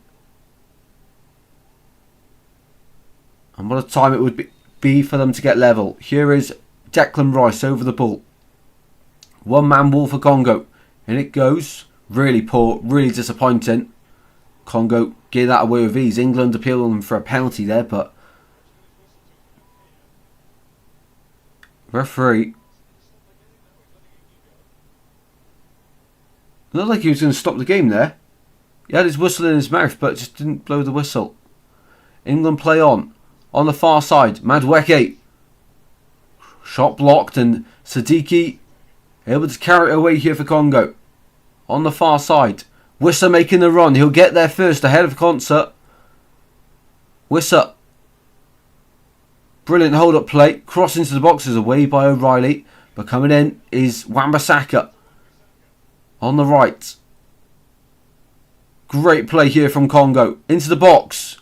S1: And what a time it would be for them to get level. Here is Declan Rice over the ball. One man wall for Congo. And it goes. Really poor, really disappointing. Congo get that away with ease. England appealing for a penalty there, but referee looked like he was going to stop the game there. He had his whistle in his mouth, but just didn't blow the whistle. England play on. On the far side, Madueke. Shot blocked, and Sadiki able to carry it away here for Congo. On the far side, Wissa making the run. He'll get there first ahead of Concert. Wissa. Brilliant hold up play. Cross into the boxes away by O'Reilly. But coming in is Wan-Bissaka. On the right. Great play here from Congo. Into the box.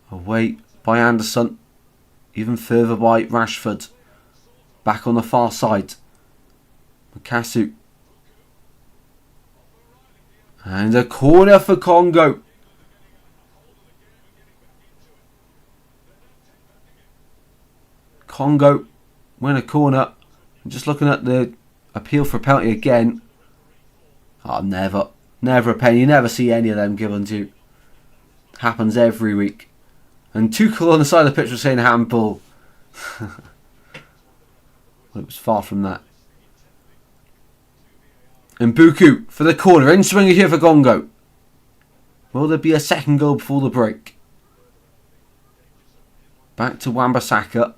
S1: Away by Anderson. Even further by Rashford. Back on the far side. Makasu. And a corner for Congo. Congo win a corner. I'm just looking at the appeal for a penalty again. Oh, never a penny. You never see any of them given to you. Happens every week. And Tuchel on the side of the pitch was saying handball. Well, it was far from that. And Buku for the corner. In swinger here for Congo. Will there be a second goal before the break? Back to Wan-Bissaka.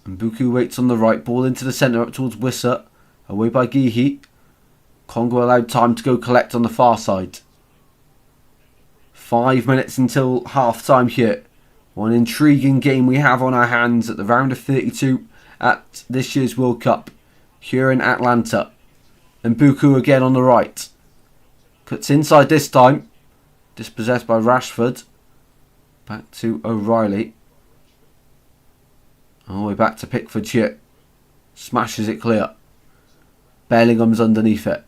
S1: And Buku waits on the right. Ball into the centre up towards Wissa. Away by Gihi. Congo allowed time to go collect on the far side. 5 minutes until half time here. One intriguing game we have on our hands at the round of 32 at this year's World Cup. Here in Atlanta. And Buku again on the right. Cuts inside this time. Dispossessed by Rashford. Back to O'Reilly. All the way back to Pickford here. Smashes it clear. Bellingham's underneath it.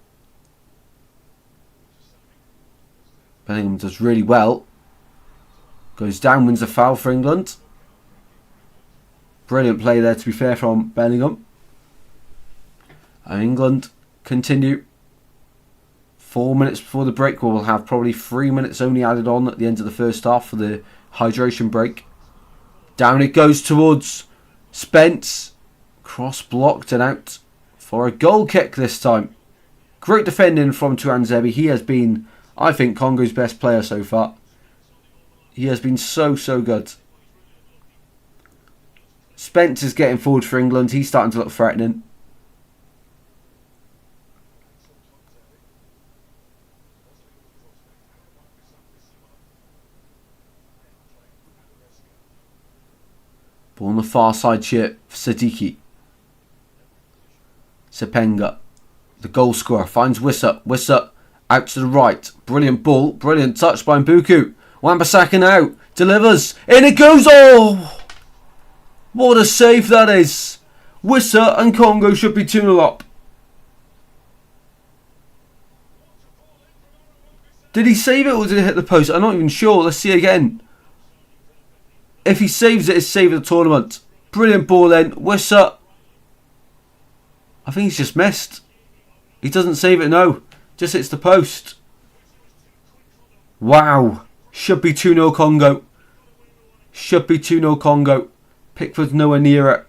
S1: Bellingham does really well. Goes down, wins the foul for England. Brilliant play there, to be fair, from Bellingham. And England continue. 4 minutes before the break. We'll have probably 3 minutes only added on at the end of the first half for the hydration break. Down it goes towards Spence. Cross blocked and out for a goal kick this time. Great defending from Tuanzebe. He has been, I think, Congo's best player so far. He has been so good. Spence is getting forward for England. He's starting to look threatening. Ball on the far side here for Sadiki. Sepenga, the goal scorer, finds Wissa. Wissa out to the right. Brilliant ball. Brilliant touch by Mbuku. Wan-Bissaka now. Delivers. In it goes. Oh! What a save that is. Wissa and Congo should be 2-0 up. Did he save it or did it hit the post? I'm not even sure. Let's see again. If he saves it, it's save of the tournament. Brilliant ball then. Wissa. I think he's just missed. He doesn't save it, no. Just hits the post. Wow. Should be 2-0 Congo. Should be 2-0 Congo. Pickford's nowhere near it.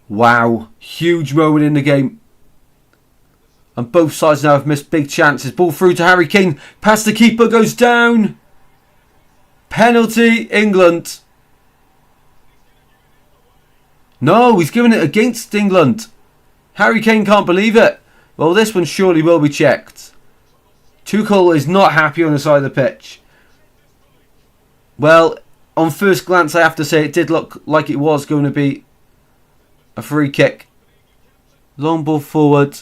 S1: Wow. Huge moment in the game. And both sides now have missed big chances. Ball through to Harry Kane. Past the keeper, goes down. Penalty, England. No, he's given it against England. Harry Kane can't believe it. Well, this one surely will be checked. Tuchel is not happy on the side of the pitch. Well, on first glance, I have to say it did look like it was going to be a free kick. Long ball forward.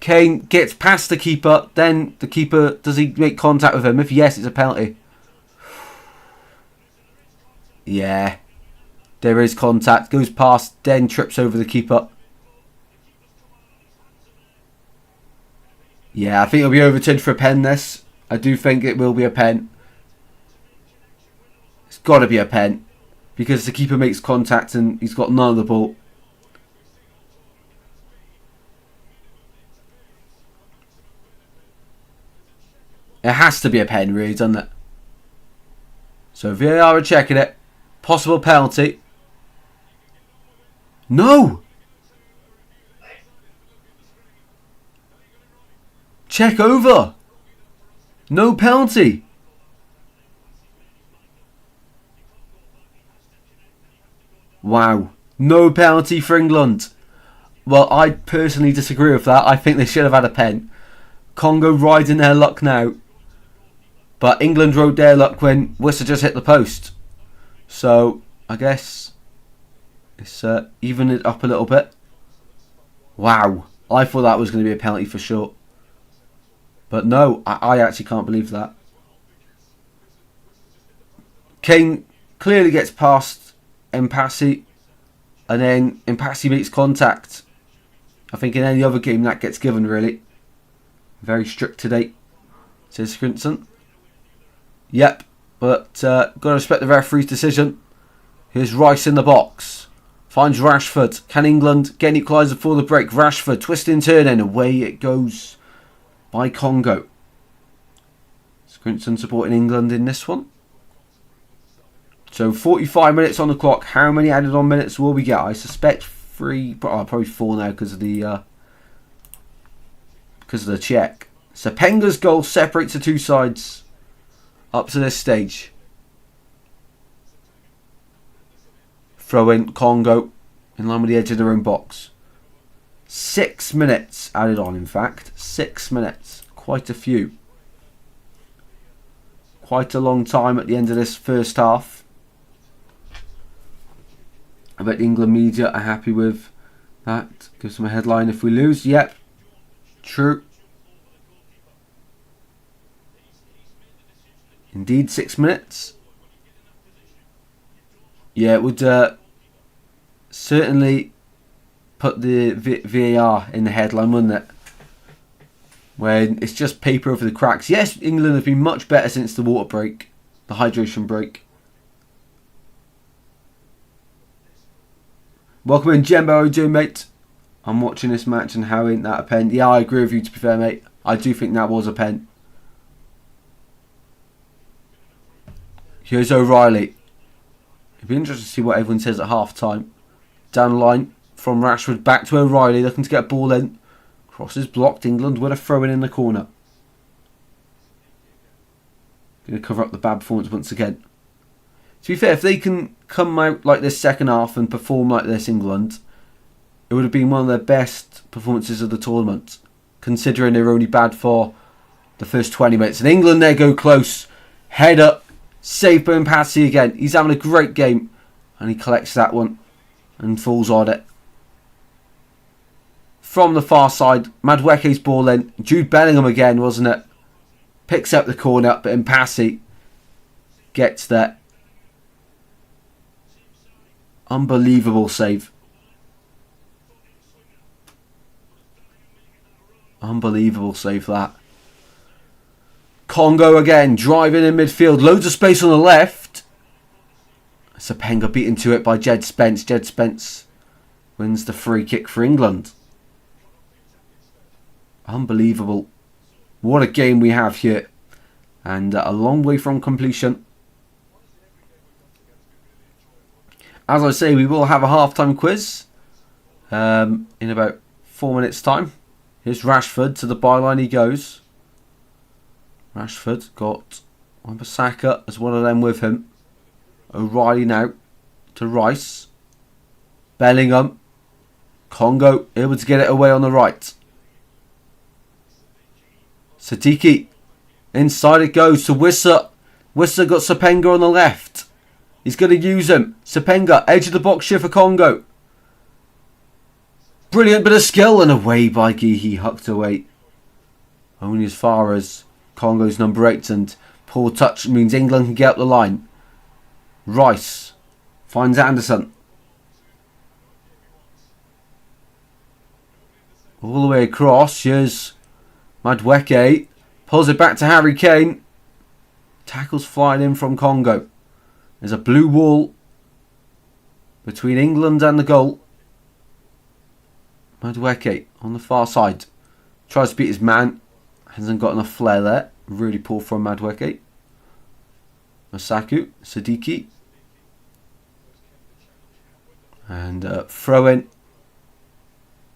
S1: Kane gets past the keeper. Then the keeper, does he make contact with him? If yes, it's a penalty. Yeah. There is contact. Goes past, then trips over the keeper. Yeah, I think it'll be overturned for a pen, this. I do think it will be a pen. It's got to be a pen. Because the keeper makes contact and he's got none of the ball. It has to be a pen, really, doesn't it? So VAR are checking it. Possible penalty. No! Check over. No penalty. Wow. No penalty for England. Well, I personally disagree with that. I think they should have had a pen. Congo riding their luck now. But England rode their luck when Wissa just hit the post. So, I guess it's even it up a little bit. Wow. I thought that was going to be a penalty for sure. But no, I actually can't believe that. Kane clearly gets past Mpassi. And then Mpassi makes contact. I think in any other game that gets given, really. Very strict today, says Skrinson. Yep, but got to respect the referee's decision. Here's Rice in the box. Finds Rashford. Can England get an equaliser before the break? Rashford, twisting, turning. Away it goes by Congo. Skrinson supporting England in this one. So 45 minutes on the clock. How many added on minutes will we get? I suspect 3, probably 4 now because of the check. Sapenga's goal separates the two sides up to this stage. Throw in Congo in line with the edge of their own box. 6 minutes added on, in fact. 6 minutes. Quite a few. Quite a long time at the end of this first half. I bet the England media are happy with that. Gives them a headline if we lose. Yep. True. Indeed, 6 minutes. Yeah, it would certainly put the VAR in the headline, wouldn't it? When it's just paper over the cracks. Yes, England have been much better since the water break. The hydration break. Welcome in, Jembo. How are you doing, mate? I'm watching this match and how ain't that a pen? Yeah, I agree with you, to be fair, mate. I do think that was a pen. Here's O'Reilly. It'd be interesting to see what everyone says at half time. Down the line from Rashford back to O'Reilly, looking to get a ball in. Crosses blocked. England with a throw in the corner. Going to cover up the bad performance once again. To be fair, if they can come out like this second half and perform like this, England, it would have been one of their best performances of the tournament, considering they were only bad for the first 20 minutes. And England there go close. Head up. Save by Mpassi again. He's having a great game. And he collects that one and falls on it. From the far side, Madueke's ball in. Jude Bellingham again, wasn't it? Picks up the corner, but Mpassi gets there. Unbelievable save. Unbelievable save that. Congo again, driving in midfield. Loads of space on the left. Sepenga beaten to it by Jed Spence. Jed Spence wins the free kick for England. Unbelievable. What a game we have here. And a long way from completion. As I say, we will have a half-time quiz in about 4 minutes' time. Here's Rashford. To the byline he goes. Rashford got Wan-Bissaka as one of them with him. O'Reilly now to Rice. Bellingham. Congo able to get it away on the right. Sadiki. Inside it goes to Wissa. Wissa got Sepenga on the left. He's going to use him. Sepenga, edge of the box here for Congo. Brilliant bit of skill and away by Gehi, hucked away. Only as far as Congo's number 8, and poor touch means England can get up the line. Rice finds Anderson. All the way across. Here's Madueke. Pulls it back to Harry Kane. Tackles flying in from Congo. There's a blue wall between England and the goal. Madueke on the far side. Tries to beat his man. Hasn't got enough flair there. Really poor from Madueke. Masaku. Sadiki. And throw in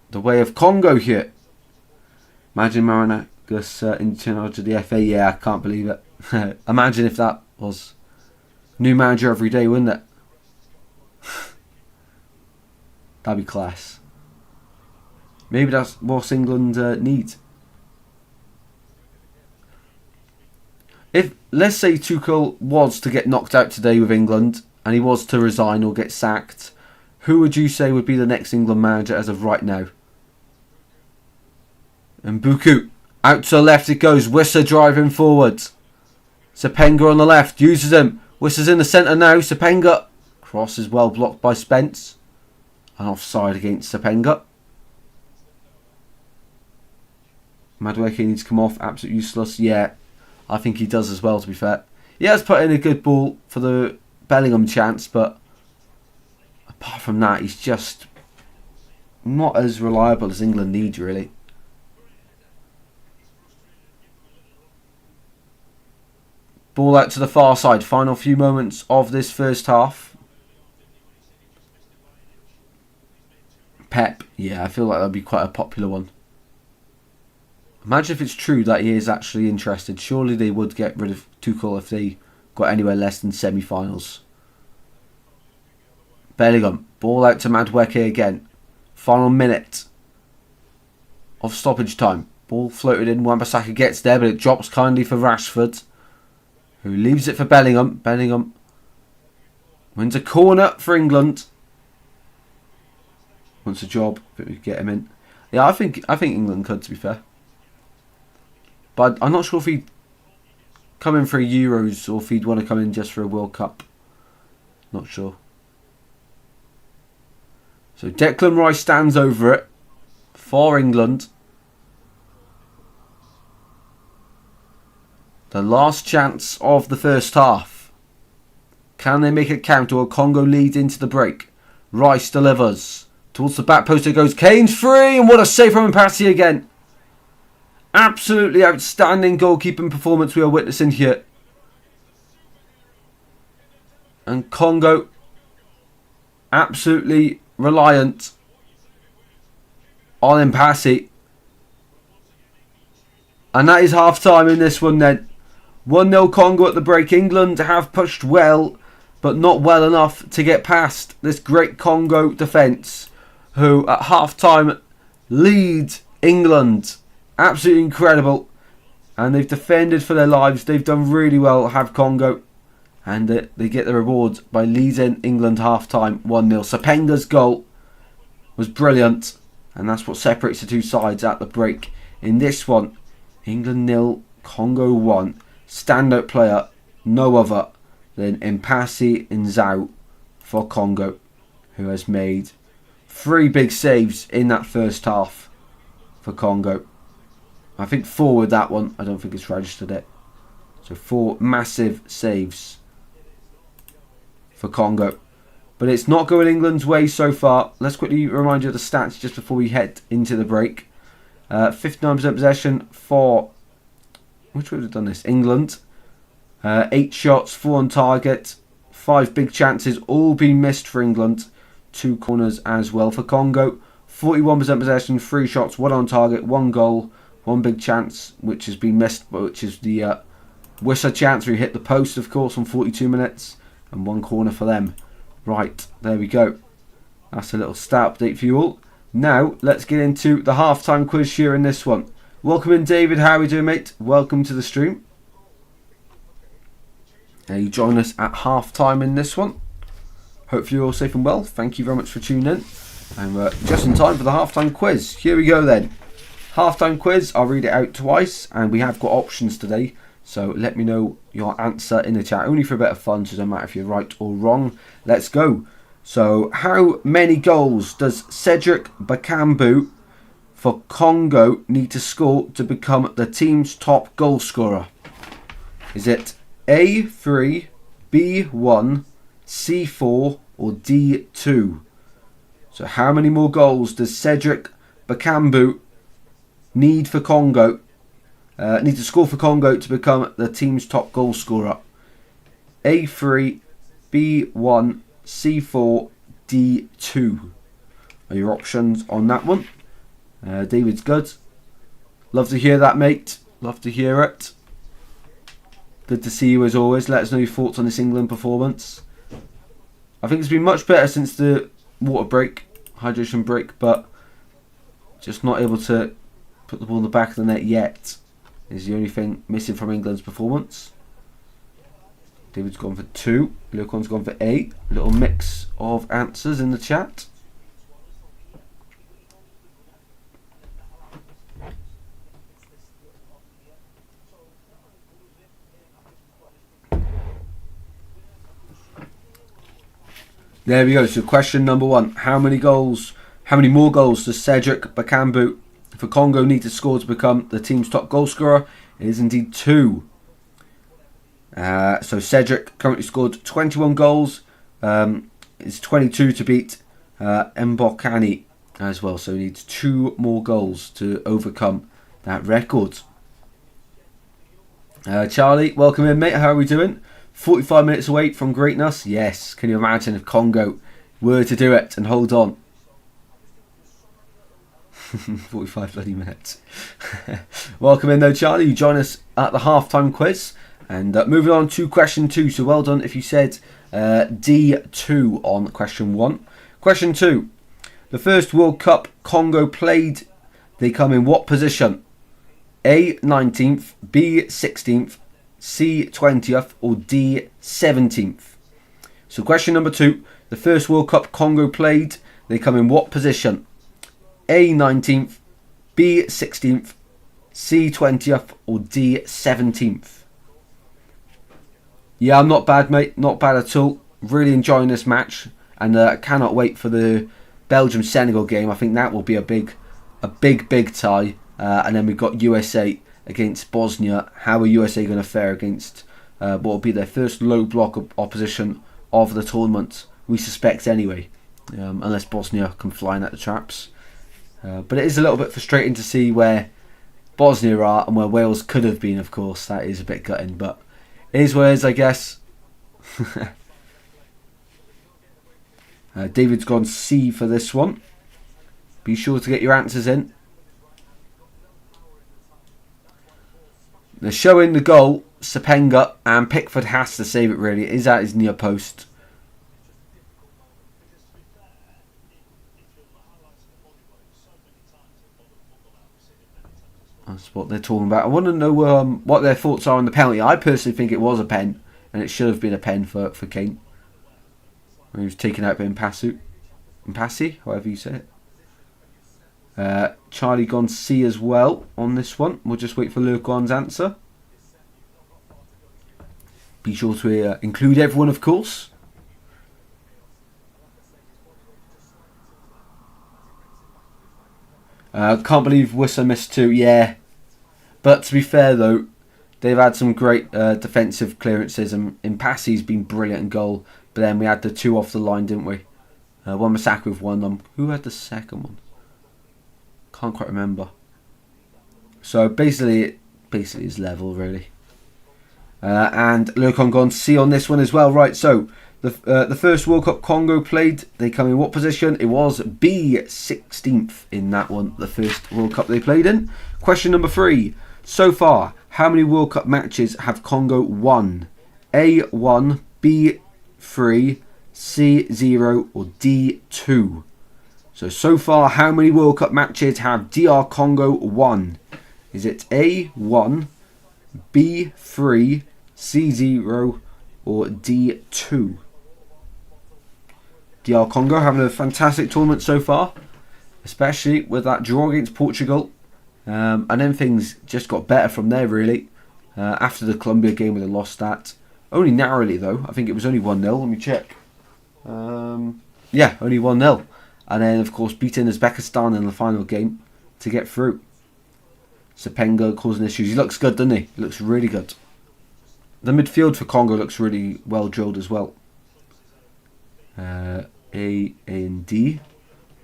S1: the way of Congo here. Imagine Marinagus in charge of the FA. Yeah, I can't believe it. Imagine if that was new manager every day, wouldn't it? That'd be class. Maybe that's what England need. If, let's say, Tuchel was to get knocked out today with England and he was to resign or get sacked, who would you say would be the next England manager as of right now? And Buku. Out to the left it goes. Wissa driving forward. Sepenga on the left. Uses him. Wissa's in the centre now. Sepenga. Cross is well blocked by Spence. And offside against Sepenga. Madueke needs to come off. Absolutely useless. Yeah, I think he does as well, to be fair. He has put in a good ball for the Bellingham chance, but apart from that, he's just not as reliable as England needs, really. Ball out to the far side. Final few moments of this first half. Pep. Yeah, I feel like that'd be quite a popular one. Imagine if it's true that he is actually interested. Surely they would get rid of Tuchel if they got anywhere less than semi-finals. Bellingham. Ball out to Madueke again. Final minute of stoppage time. Ball floated in. Wan-Bissaka gets there, but it drops kindly for Rashford, who leaves it for Bellingham. Bellingham wins a corner for England. Wants a job, but we get him in. Yeah, I think England could, to be fair. But I'm not sure if he'd come in for a Euros or if he'd want to come in just for a World Cup. Not sure. So Declan Rice stands over it for England. The last chance of the first half. Can they make it count, or Congo lead into the break? Rice delivers. Towards the back post it goes. Kane's free, and what a save from Mpassi again. Absolutely outstanding goalkeeping performance we are witnessing here. And Congo absolutely reliant on Mpassi. And that is half time in this one then. 1-0 Congo at the break. England have pushed well, but not well enough to get past this great Congo defence, who at half time lead England. Absolutely incredible. And they've defended for their lives. They've done really well, have Congo. And they get the reward by leading England half time 1-0. Sepenga's goal was brilliant. And that's what separates the two sides at the break. In this one, England 0, Congo 1. Standout player, no other than Mpassi Nzau for Congo, who has made 3 big saves in that first half for Congo. I think 4 with that one. I don't think it's registered it. So 4 massive saves for Congo. But it's not going England's way so far. Let's quickly remind you of the stats just before we head into the break. 59% possession for... Which would have done this? England. 8 shots, 4 on target. 5 big chances, all been missed for England. 2 corners as well for Congo. 41% possession, 3 shots, 1 on target, 1 goal, 1 big chance, which has been missed, but which is the Wisser chance where he hit the post, of course, on 42 minutes. And 1 corner for them. Right, there we go. That's a little stat update for you all. Now, let's get into the halftime quiz here in this one. Welcome in, David. How are we doing, mate? Welcome to the stream. You join us at halftime in this one. Hopefully you're all safe and well. Thank you very much for tuning in. And we're just in time for the halftime quiz. Here we go then. Halftime quiz. I'll read it out twice. And we have got options today. So let me know your answer in the chat. Only for a bit of fun. So it doesn't matter if you're right or wrong. Let's go. So how many goals does Cedric Bakambu for Congo need to score to become the team's top goal scorer? Is it A3, B1, C4 or D2? So how many more goals does Cedric Bakambu need to score for Congo to become the team's top goal scorer? A3, B1, C4, D2 are your options on that one. David's good. Love to hear that, mate. Love to hear it. Good to see you as always. Let us know your thoughts on this England performance. I think it's been much better since the water break, hydration break, but just not able to put the ball in the back of the net yet is the only thing missing from England's performance. David's gone for 2. Lucon's gone for 8. Little mix of answers in the chat. There we go. So question number 1. How many more goals does Cedric Bakambu for Congo need to score to become the team's top goal scorer? It is indeed 2. So Cedric currently scored 21 goals. It's 22 to beat Mbokani as well. So he needs 2 more goals to overcome that record. Charlie, welcome in, mate. How are we doing? 45 minutes away from greatness. Yes. Can you imagine if Congo were to do it and hold on? 45 bloody minutes. Welcome in though, Charlie. You join us at the halftime quiz. And moving on to question 2. So well done if you said D2 on question 1. Question 2. The first World Cup Congo played, they come in what position? A 19th, B 16th, C 20th or D 17th? So question number 2. The first World Cup Congo played, they come in what position? A 19th, B 16th, C 20th or D 17th? Yeah, I'm not bad, mate. Not bad at all. Really enjoying this match, and cannot wait for the Belgium-Senegal game. I think that will be a big tie. And then we've got USA against Bosnia. How are USA going to fare against what will be their first low block opposition of the tournament? We suspect anyway, unless Bosnia come flying at the traps. But it is a little bit frustrating to see where Bosnia are and where Wales could have been. Of course, that is a bit gutting, but. It is what it is, I guess. David's gone C for this one. Be sure to get your answers in. They're showing the goal, Sapenga, and Pickford has to save it really. It is at his near post. That's what they're talking about. I want to know what their thoughts are on the penalty. I personally think it was a pen, and it should have been a pen for Kane. He was taken out by Impassi, however you say it. Charlie gone C as well on this one. We'll just wait for Lurquan's answer. Be sure to include everyone, of course. Can't believe Wisser missed 2. Yeah. But to be fair though, they've had some great defensive clearances, and Impassi's been brilliant in goal. But then we had the 2 off the line, didn't we? Wan-Bissaka with 1. Who had the second one? Can't quite remember. So basically, it is level really. And DR Congo on C on this one as well. Right, so the first World Cup Congo played, they come in what position? It was B, 16th in that one, the first World Cup they played in. Question number 3. So far, how many World Cup matches have Congo won? A, 1, B, 3, C, 0, or D, 2? So far, how many World Cup matches have DR Congo won? Is it A, 1, B, 3, C, 0, or D, 2? DR Congo having a fantastic tournament so far, especially with that draw against Portugal. And then things just got better from there, really. After the Colombia game where they lost that. Only narrowly, though. I think it was only 1-0. Let me check. Yeah, only 1-0. And then, of course, beating Uzbekistan in the final game to get through. Sepenga causing issues. He looks good, doesn't he? He looks really good. The midfield for Congo looks really well drilled as well. A and D.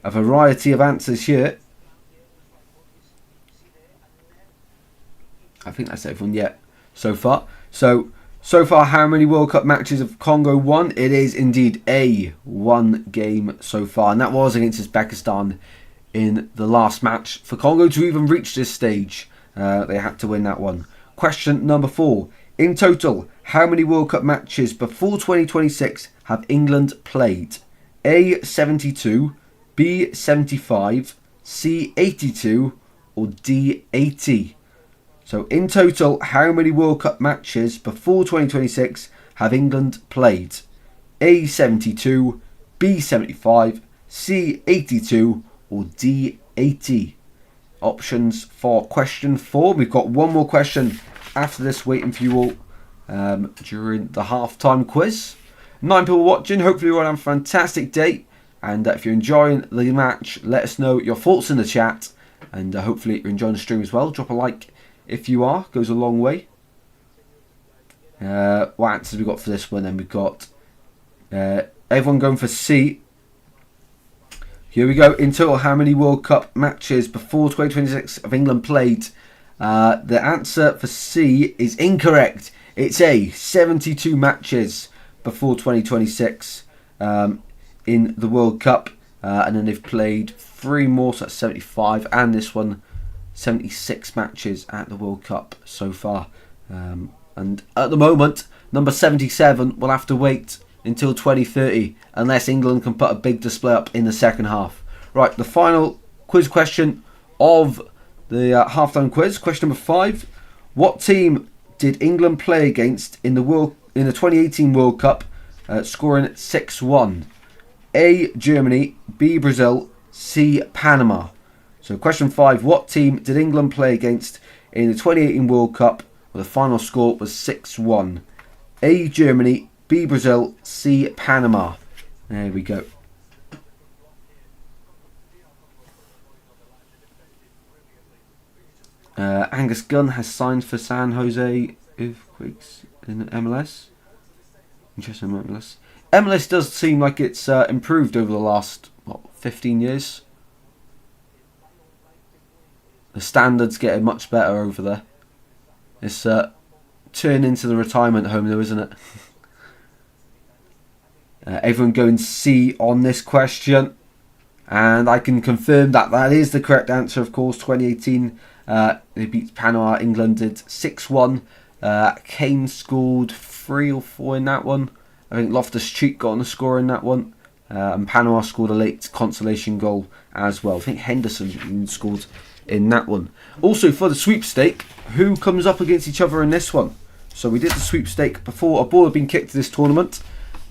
S1: A variety of answers here. I think that's everyone yet so far. So far, how many World Cup matches have Congo won? It is indeed A, 1 game so far. And that was against Uzbekistan in the last match. For Congo to even reach this stage, they had to win that one. Question number 4. In total, how many World Cup matches before 2026 have England played? A, 72, B, 75, C, 82, or D, 80? So in total, how many World Cup matches before 2026 have England played? A, 72, B, 75, C, 82, or D, 80? Options for question 4. We've got one more question after this waiting for you all during the halftime quiz. 9 people watching. Hopefully you all have a fantastic day. And if you're enjoying the match, let us know your thoughts in the chat. And hopefully you're enjoying the stream as well. Drop a like if you are. Goes a long way. What answers have we got for this one? Then we've got everyone going for C. Here we go. In total, how many World Cup matches before 2026 have England played? The answer for C is incorrect. It's A, 72 matches before 2026 in the World Cup. And then they've played 3 more, so that's 75. And this one, 76 matches at the World Cup so far. And at the moment, number 77 will have to wait until 2030 unless England can put a big display up in the second half. Right, the final quiz question of the halftime quiz. Question number 5. What team did England play against in the 2018 World Cup, scoring 6-1? A, Germany, B, Brazil, C, Panama. So question 5. What team did England play against in the 2018 World Cup where the final score was 6-1? A, Germany, B, Brazil, C, Panama. There we go. Angus Gunn has signed for San Jose Earthquakes in MLS. Interesting MLS. MLS does seem like it's improved over the last 15 years. The standards getting much better over there. It's turned into the retirement home though, isn't it? Everyone going C on this question. And I can confirm that that is the correct answer, of course. 2018, they beat Panama. England did 6-1. Kane scored 3 or 4 in that one. I think Loftus-Cheek got on the score in that one. And Panama scored a late consolation goal as well. I think Henderson scored in that one. Also, for the sweepstake, who comes up against each other in this one? So we did the sweepstake before a ball had been kicked to this tournament.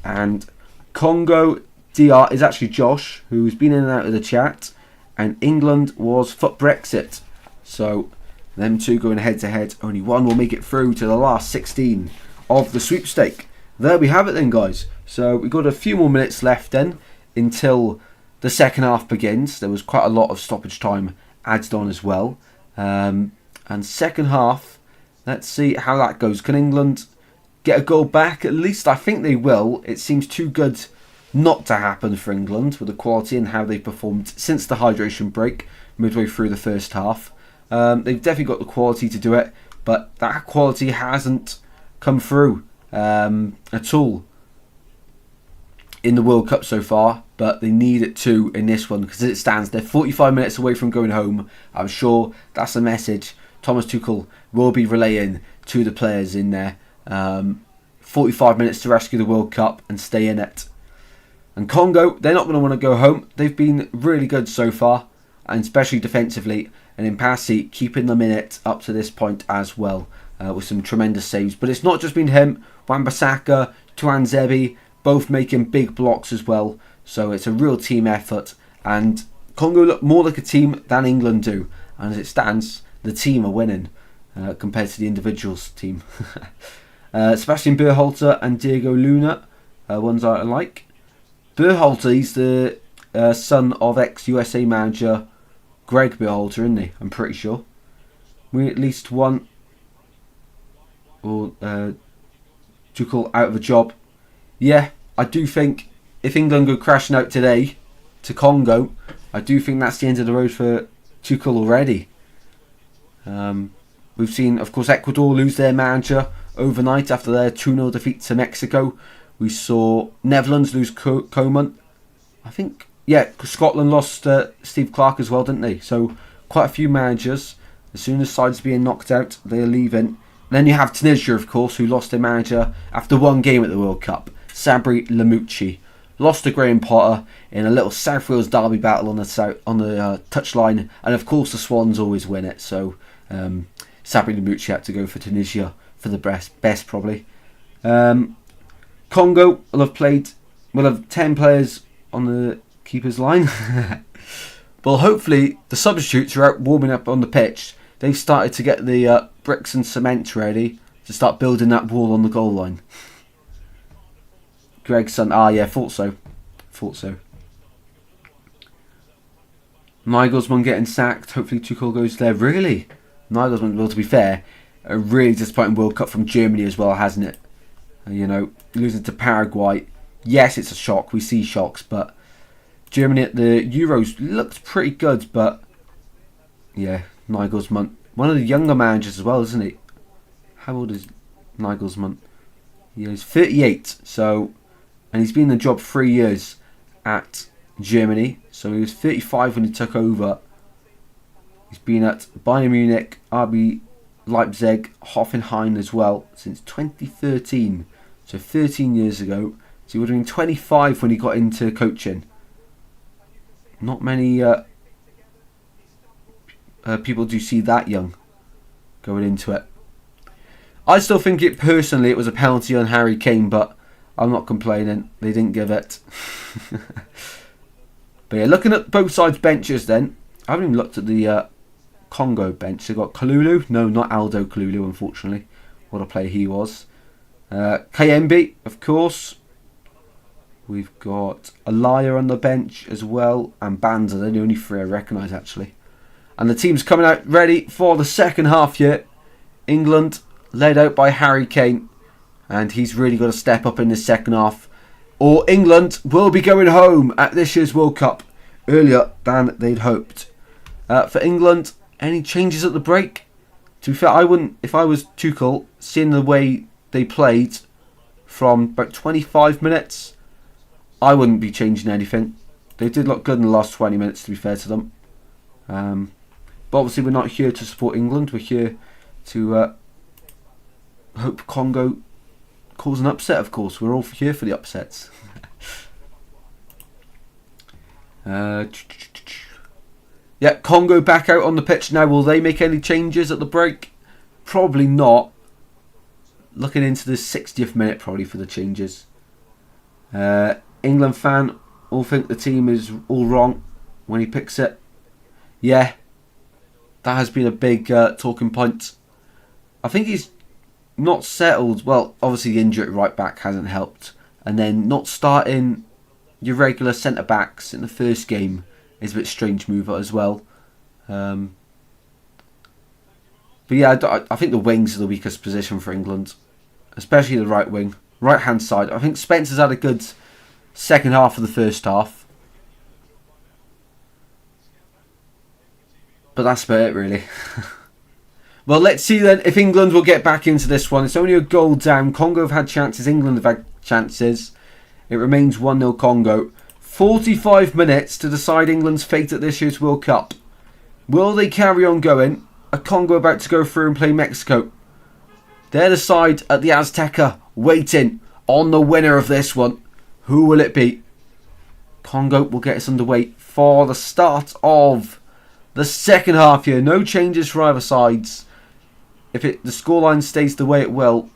S1: And Congo DR is actually Josh, who's been in and out of the chat. And England was for Brexit. So them two going head to head. Only one will make it through to the last 16 of the sweepstake. There we have it then, guys. So we've got a few more minutes left then until the second half begins. There was quite a lot of stoppage time added on as well. And second half, let's see how that goes. Can England get a goal back? At least I think they will. It seems too good not to happen for England with the quality and how they've performed since the hydration break midway through the first half. They've definitely got the quality to do it, but that quality hasn't come through at all in the World Cup so far, but they need it to in this one, because as it stands, they're 45 minutes away from going home. I'm sure that's a message Thomas Tuchel will be relaying to the players in there. 45 minutes to rescue the World Cup and stay in it. And Congo, they're not going to want to go home. They've been really good so far, and especially defensively, and in Passy keeping them in it up to this point as well, with some tremendous saves. But it's not just been him. Wan-Bissaka, Tuanzebe, both making big blocks as well. So it's a real team effort. And Congo look more like a team than England do. And as it stands, the team are winning compared to the individuals team. Sebastian Berhalter and Diego Luna, ones I like. Berhalter, he's the son of ex-USA manager Greg Berhalter, isn't he? I'm pretty sure. We at least one or Tuchel out of a job. Yeah, I do think if England go crashing out today to Congo, I do think that's the end of the road for Tuchel already. We've seen, of course, Ecuador lose their manager overnight after their 2-0 defeat to Mexico. We saw Netherlands lose Koeman. I think, yeah, Scotland lost Steve Clarke as well, didn't they? So quite a few managers. As soon as sides are being knocked out, they're leaving. And then you have Tunisia, of course, who lost their manager after one game at the World Cup. Sabri Lamouchi lost to Graham Potter in a little South Wales derby battle on the touchline, and of course the Swans always win it. So Sabri Lamouchi had to go for Tunisia for the best probably. Congo will have 10 players on the keeper's line. Well, hopefully the substitutes are out warming up on the pitch. They've started to get the bricks and cement ready to start building that wall on the goal line. Greg's son. Yeah, thought so. Nagelsmann getting sacked. Hopefully Tuchel goes there. Really? Nagelsmann, well, to be fair, a really disappointing World Cup from Germany as well, hasn't it? Losing to Paraguay. Yes, it's a shock. We see shocks, but Germany at the Euros looked pretty good. But yeah, Nagelsmann, one of the younger managers as well, isn't he? How old is Nagelsmann? He's 38. And he's been in the job 3 years at Germany. So he was 35 when he took over. He's been at Bayern Munich, RB Leipzig, Hoffenheim as well since 2013. So 13 years ago. So he would have been 25 when he got into coaching. Not many people do see that young going into it. I still think it was a penalty on Harry Kane, but I'm not complaining. They didn't give it. But yeah, looking at both sides' benches then. I haven't even looked at the Congo bench. They've got Kalulu. No, not Aldo Kalulu, unfortunately. What a player he was. KMB, of course. We've got Alaya on the bench as well. And Banza. They're the only three I recognise, actually. And the team's coming out ready for the second half here. England, led out by Harry Kane. And he's really got to step up in the second half, or England will be going home at this year's World Cup earlier than they'd hoped. For England, any changes at the break? To be fair, I wouldn't, if I was Tuchel, seeing the way they played from about 25 minutes, I wouldn't be changing anything. They did look good in the last 20 minutes, to be fair to them. But obviously we're not here to support England. We're here to hope Congo cause an upset, of course. We're all here for the upsets. Yeah, Congo back out on the pitch now. Will they make any changes at the break? Probably not. Looking into the 60th minute probably for the changes. England fan all think the team is all wrong when he picks it. Yeah, that has been a big talking point. I think he's not settled. Well, obviously the injury at right back hasn't helped, and then not starting your regular centre backs in the first game is a bit strange move as well. But yeah, I think the wings are the weakest position for England. especially the right wing, right hand side. I think Spencer's had a good second half of the first half. But that's about it, really. Well, let's see then if England will get back into this one. It's only a goal down. Congo have had chances. England have had chances. It remains 1-0 Congo. 45 minutes to decide England's fate at this year's World Cup. Will they carry on going? Are Congo about to go through and play Mexico? They're the side at the Azteca waiting on the winner of this one. Who will it be? Congo will get us underway for the start of the second half here. No changes for either sides. If the scoreline stays the way it will,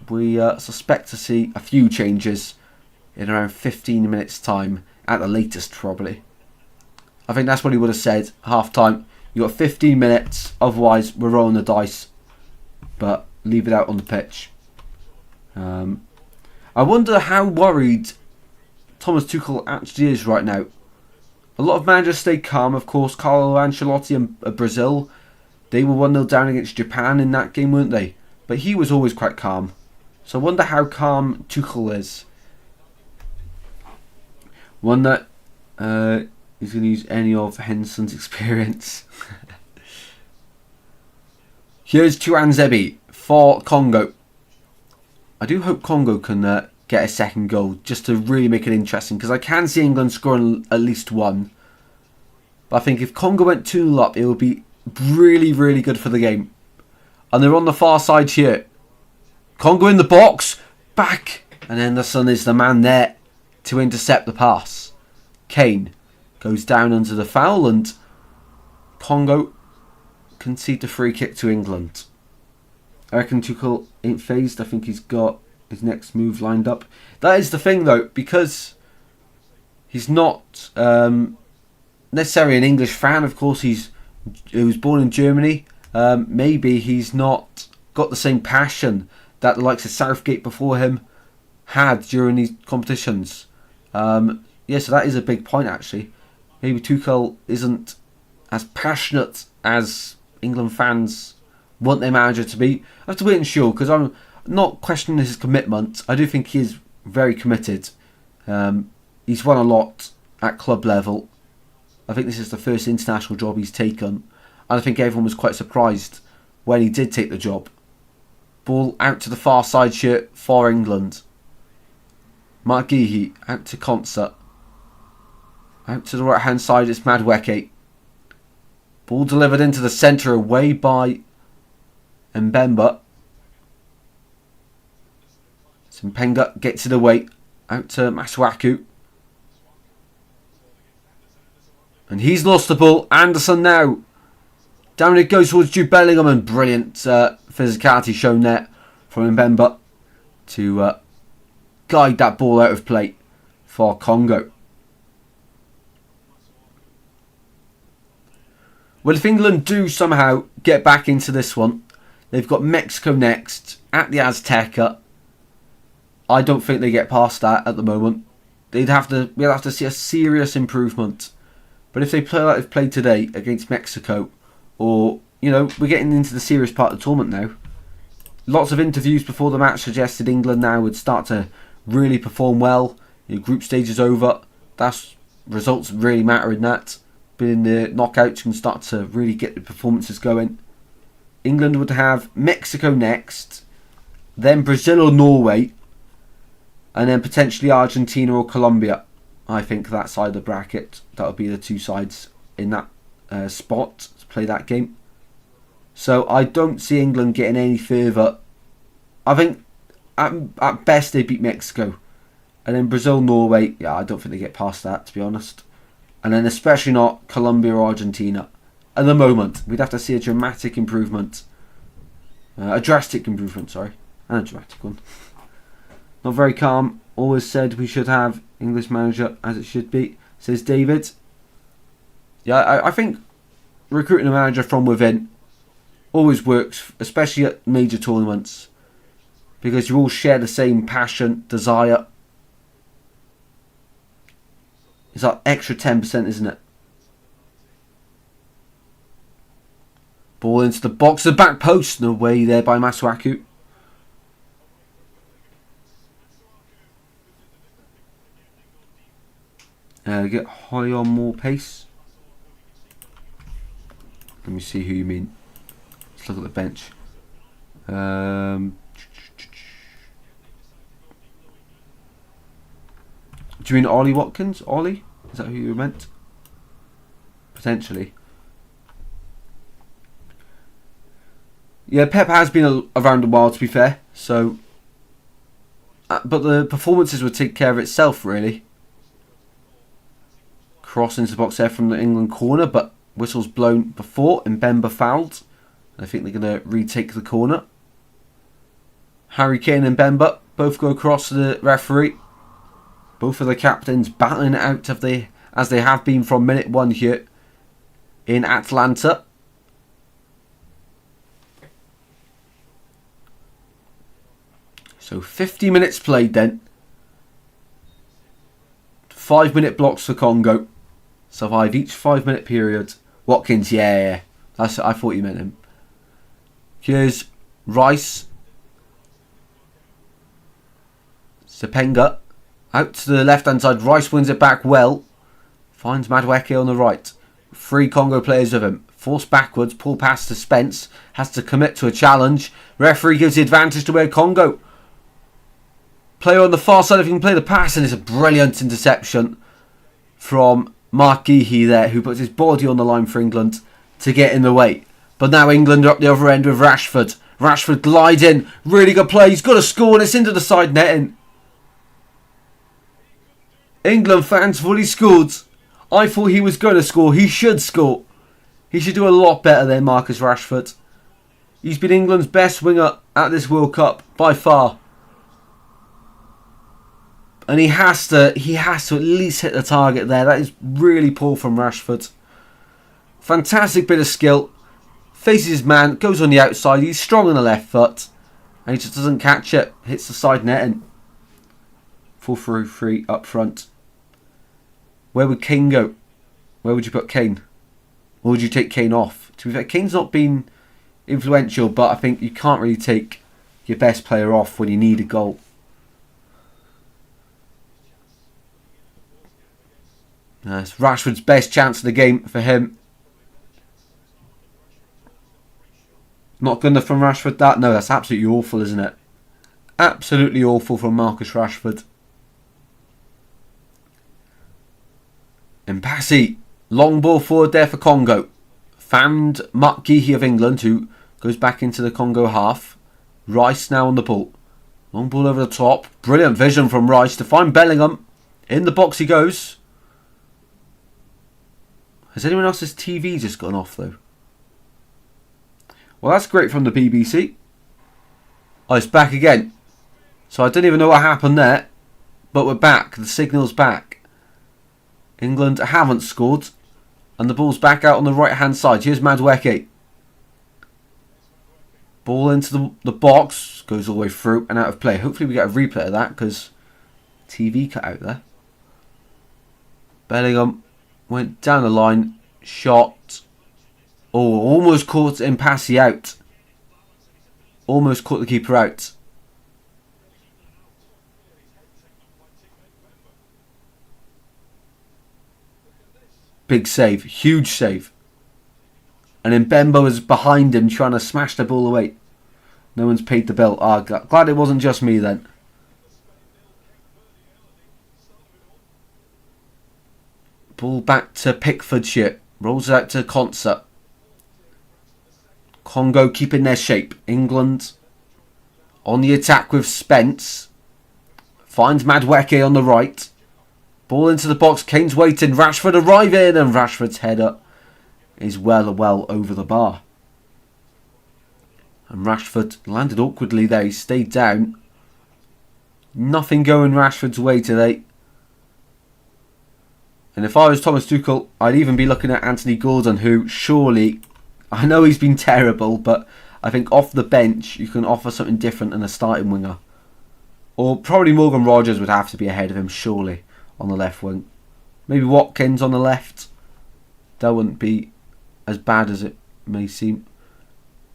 S1: we suspect to see a few changes in around 15 minutes time at the latest, probably. I think that's what he would have said half time. You got 15 minutes, otherwise we're rolling the dice, but leave it out on the pitch. I wonder how worried Thomas Tuchel actually is right now. A lot of managers stay calm, of course. Carlo Ancelotti and Brazil, they were 1-0 down against Japan in that game, weren't they? But he was always quite calm. So I wonder how calm Tuchel is. Wonder he's going to use any of Henson's experience. Here's Tuanzebe for Congo. I do hope Congo can get a second goal just to really make it interesting, because I can see England scoring at least one. But I think if Congo went 2-0 up, it would be really, really good for the game. And they're on the far side here. Congo in the box. Back. And Henderson is the man there to intercept the pass. Kane goes down under the foul, and Congo concede the free kick to England. I reckon Tuchel ain't phased. I think he's got his next move lined up. That is the thing, though, because he's not necessarily an English fan. Of course, he was born in Germany. Maybe he's not got the same passion that the likes of Southgate before him had during these competitions. Yeah, so that is a big point, actually. Maybe Tuchel isn't as passionate as England fans want their manager to be. I have to wait and show, because I'm not questioning his commitment. I do think he is very committed. He's won a lot at club level. I think this is the first international job he's taken, and I think everyone was quite surprised when he did take the job. Ball out to the far side here for England. Mark Geehee out to Concert. Out to the right hand side, it's Madueke. Ball delivered into the centre away by Mbemba. Simpenga gets it away. Out to Masuaku. And he's lost the ball. Anderson now. Down it goes towards Jude Bellingham, and brilliant physicality shown there from Mbemba to guide that ball out of play for Congo. Well, if England do somehow get back into this one, they've got Mexico next at the Azteca. I don't think they get past that at the moment. We'll have to see a serious improvement. But if they play like they've played today against Mexico, or, you know, we're getting into the serious part of the tournament now. Lots of interviews before the match suggested England now would start to really perform well. Group stage is over. That's results really matter in that. But in the knockouts, you can start to really get the performances going. England would have Mexico next, then Brazil or Norway, and then potentially Argentina or Colombia. I think that side of the bracket, that would be the two sides in that spot to play that game. So I don't see England getting any further. I think at best they beat Mexico. And then Brazil, Norway, yeah, I don't think they get past that, to be honest. And then especially not Colombia or Argentina. At the moment, we'd have to see a dramatic improvement. A drastic improvement, sorry. And a dramatic one. Not very calm. Always said we should have English manager as it should be, says David. Yeah, I think recruiting a manager from within always works, especially at major tournaments, because you all share the same passion, desire. It's that extra 10%, isn't it? Ball into the box, the back post, no way there by Masuaku. Get Holly on more pace. Let me see who you mean. Let's look at the bench. Do you mean Ollie Watkins? Ollie? Is that who you meant? Potentially. Yeah, Pep has been around a while, to be fair. So, but the performances would take care of itself, really. Cross into the box there from the England corner, but whistle's blown before and Mbemba fouled. I think they're going to retake the corner. Harry Kane and Mbemba both go across to the referee. Both of the captains battling it out as they have been from minute 1 here in Atlanta. So 50 minutes played then. 5-minute blocks for Congo. Survive each 5-minute period. Watkins, yeah. I thought you meant him. Here's Rice. Sepenga. Out to the left-hand side. Rice wins it back well. Finds Madueke on the right. 3 Congo players with him. Forced backwards. Pull pass to Spence. Has to commit to a challenge. Referee gives the advantage to Congo. Player on the far side if he can play the pass. And it's a brilliant interception from Mark Geehee there, who puts his body on the line for England to get in the way. But now England are up the other end with Rashford. Rashford glides in. Really good play. He's got to score and it's into the side netting. England fans fully scored. I thought he was going to score. He should score. He should do a lot better than Marcus Rashford. He's been England's best winger at this World Cup by far. And he has to at least hit the target there. That is really poor from Rashford. Fantastic bit of skill. Faces his man, goes on the outside. He's strong on the left foot. And he just doesn't catch it. Hits the side netting. 4-3 up front. Where would Kane go? Where would you put Kane? Or would you take Kane off? To be fair, Kane's not been influential, but I think you can't really take your best player off when you need a goal. It's Rashford's best chance of the game for him. Not good enough from Rashford, that? No, that's absolutely awful, isn't it? Absolutely awful from Marcus Rashford. Mpassi, long ball forward there for Congo. Found Mark Geehee of England, who goes back into the Congo half. Rice now on the ball. Long ball over the top. Brilliant vision from Rice to find Bellingham. In the box he goes. Has anyone else's TV just gone off though? Well, that's great from the BBC. Oh, it's back again. So I don't even know what happened there. But we're back. The signal's back. England haven't scored. And the ball's back out on the right hand side. Here's Madueke. Ball into the box. Goes all the way through and out of play. Hopefully we get a replay of that because TV cut out there. Bellingham went down the line. Shot. Oh, almost caught Mpassi out. Almost caught the keeper out. Big save. Huge save. And Mbemba was behind him trying to smash the ball away. No one's paid the bill. Ah, glad it wasn't just me then. Ball back to Pickfordshire. Rolls it out to Concert. Congo keeping their shape. England on the attack with Spence. Finds Madueke on the right. Ball into the box. Kane's waiting. Rashford arriving. And Rashford's header is well over the bar. And Rashford landed awkwardly there. He stayed down. Nothing going Rashford's way today. And if I was Thomas Tuchel, I'd even be looking at Anthony Gordon, who surely, I know he's been terrible, but I think off the bench you can offer something different than a starting winger. Or probably Morgan Rogers would have to be ahead of him, surely, on the left wing. Maybe Watkins on the left. That wouldn't be as bad as it may seem.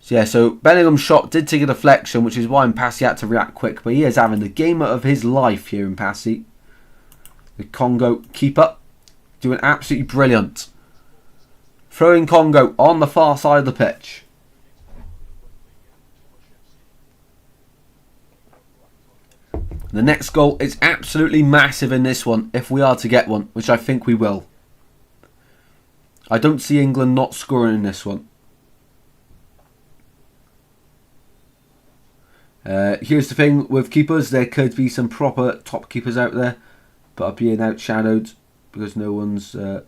S1: So yeah, so Bellingham's shot did take a deflection, which is why Mpassi had to react quick. But he is having the game of his life here, Mpassi. The Congo keeper. doing absolutely brilliant. Throwing Congo on the far side of the pitch. The next goal is absolutely massive in this one, if we are to get one, which I think we will. I don't see England not scoring in this one. Here's the thing with keepers, there could be some proper top keepers out there, but are being outshadowed because no one's don't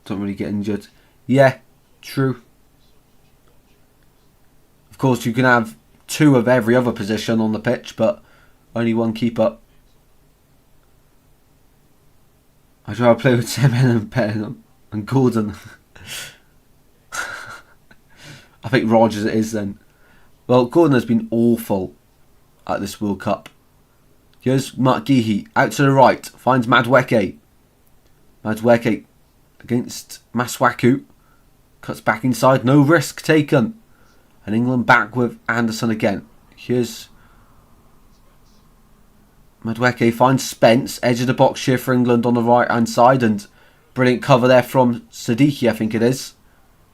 S1: really get injured. Yeah, true. Of course, you can have 2 of every other position on the pitch, but only 1 keeper. I'd rather play with Semen and Bellingham and Gordon. I think Rogers it is then. Well, Gordon has been awful at this World Cup. Here's Mark Geehee out to the right, finds Madweke. Madweke against Masuaku. Cuts back inside, no risk taken. And England back with Anderson again. Here's Madweke, finds Spence, edge of the box here for England on the right hand side, and brilliant cover there from Sadiki, I think it is,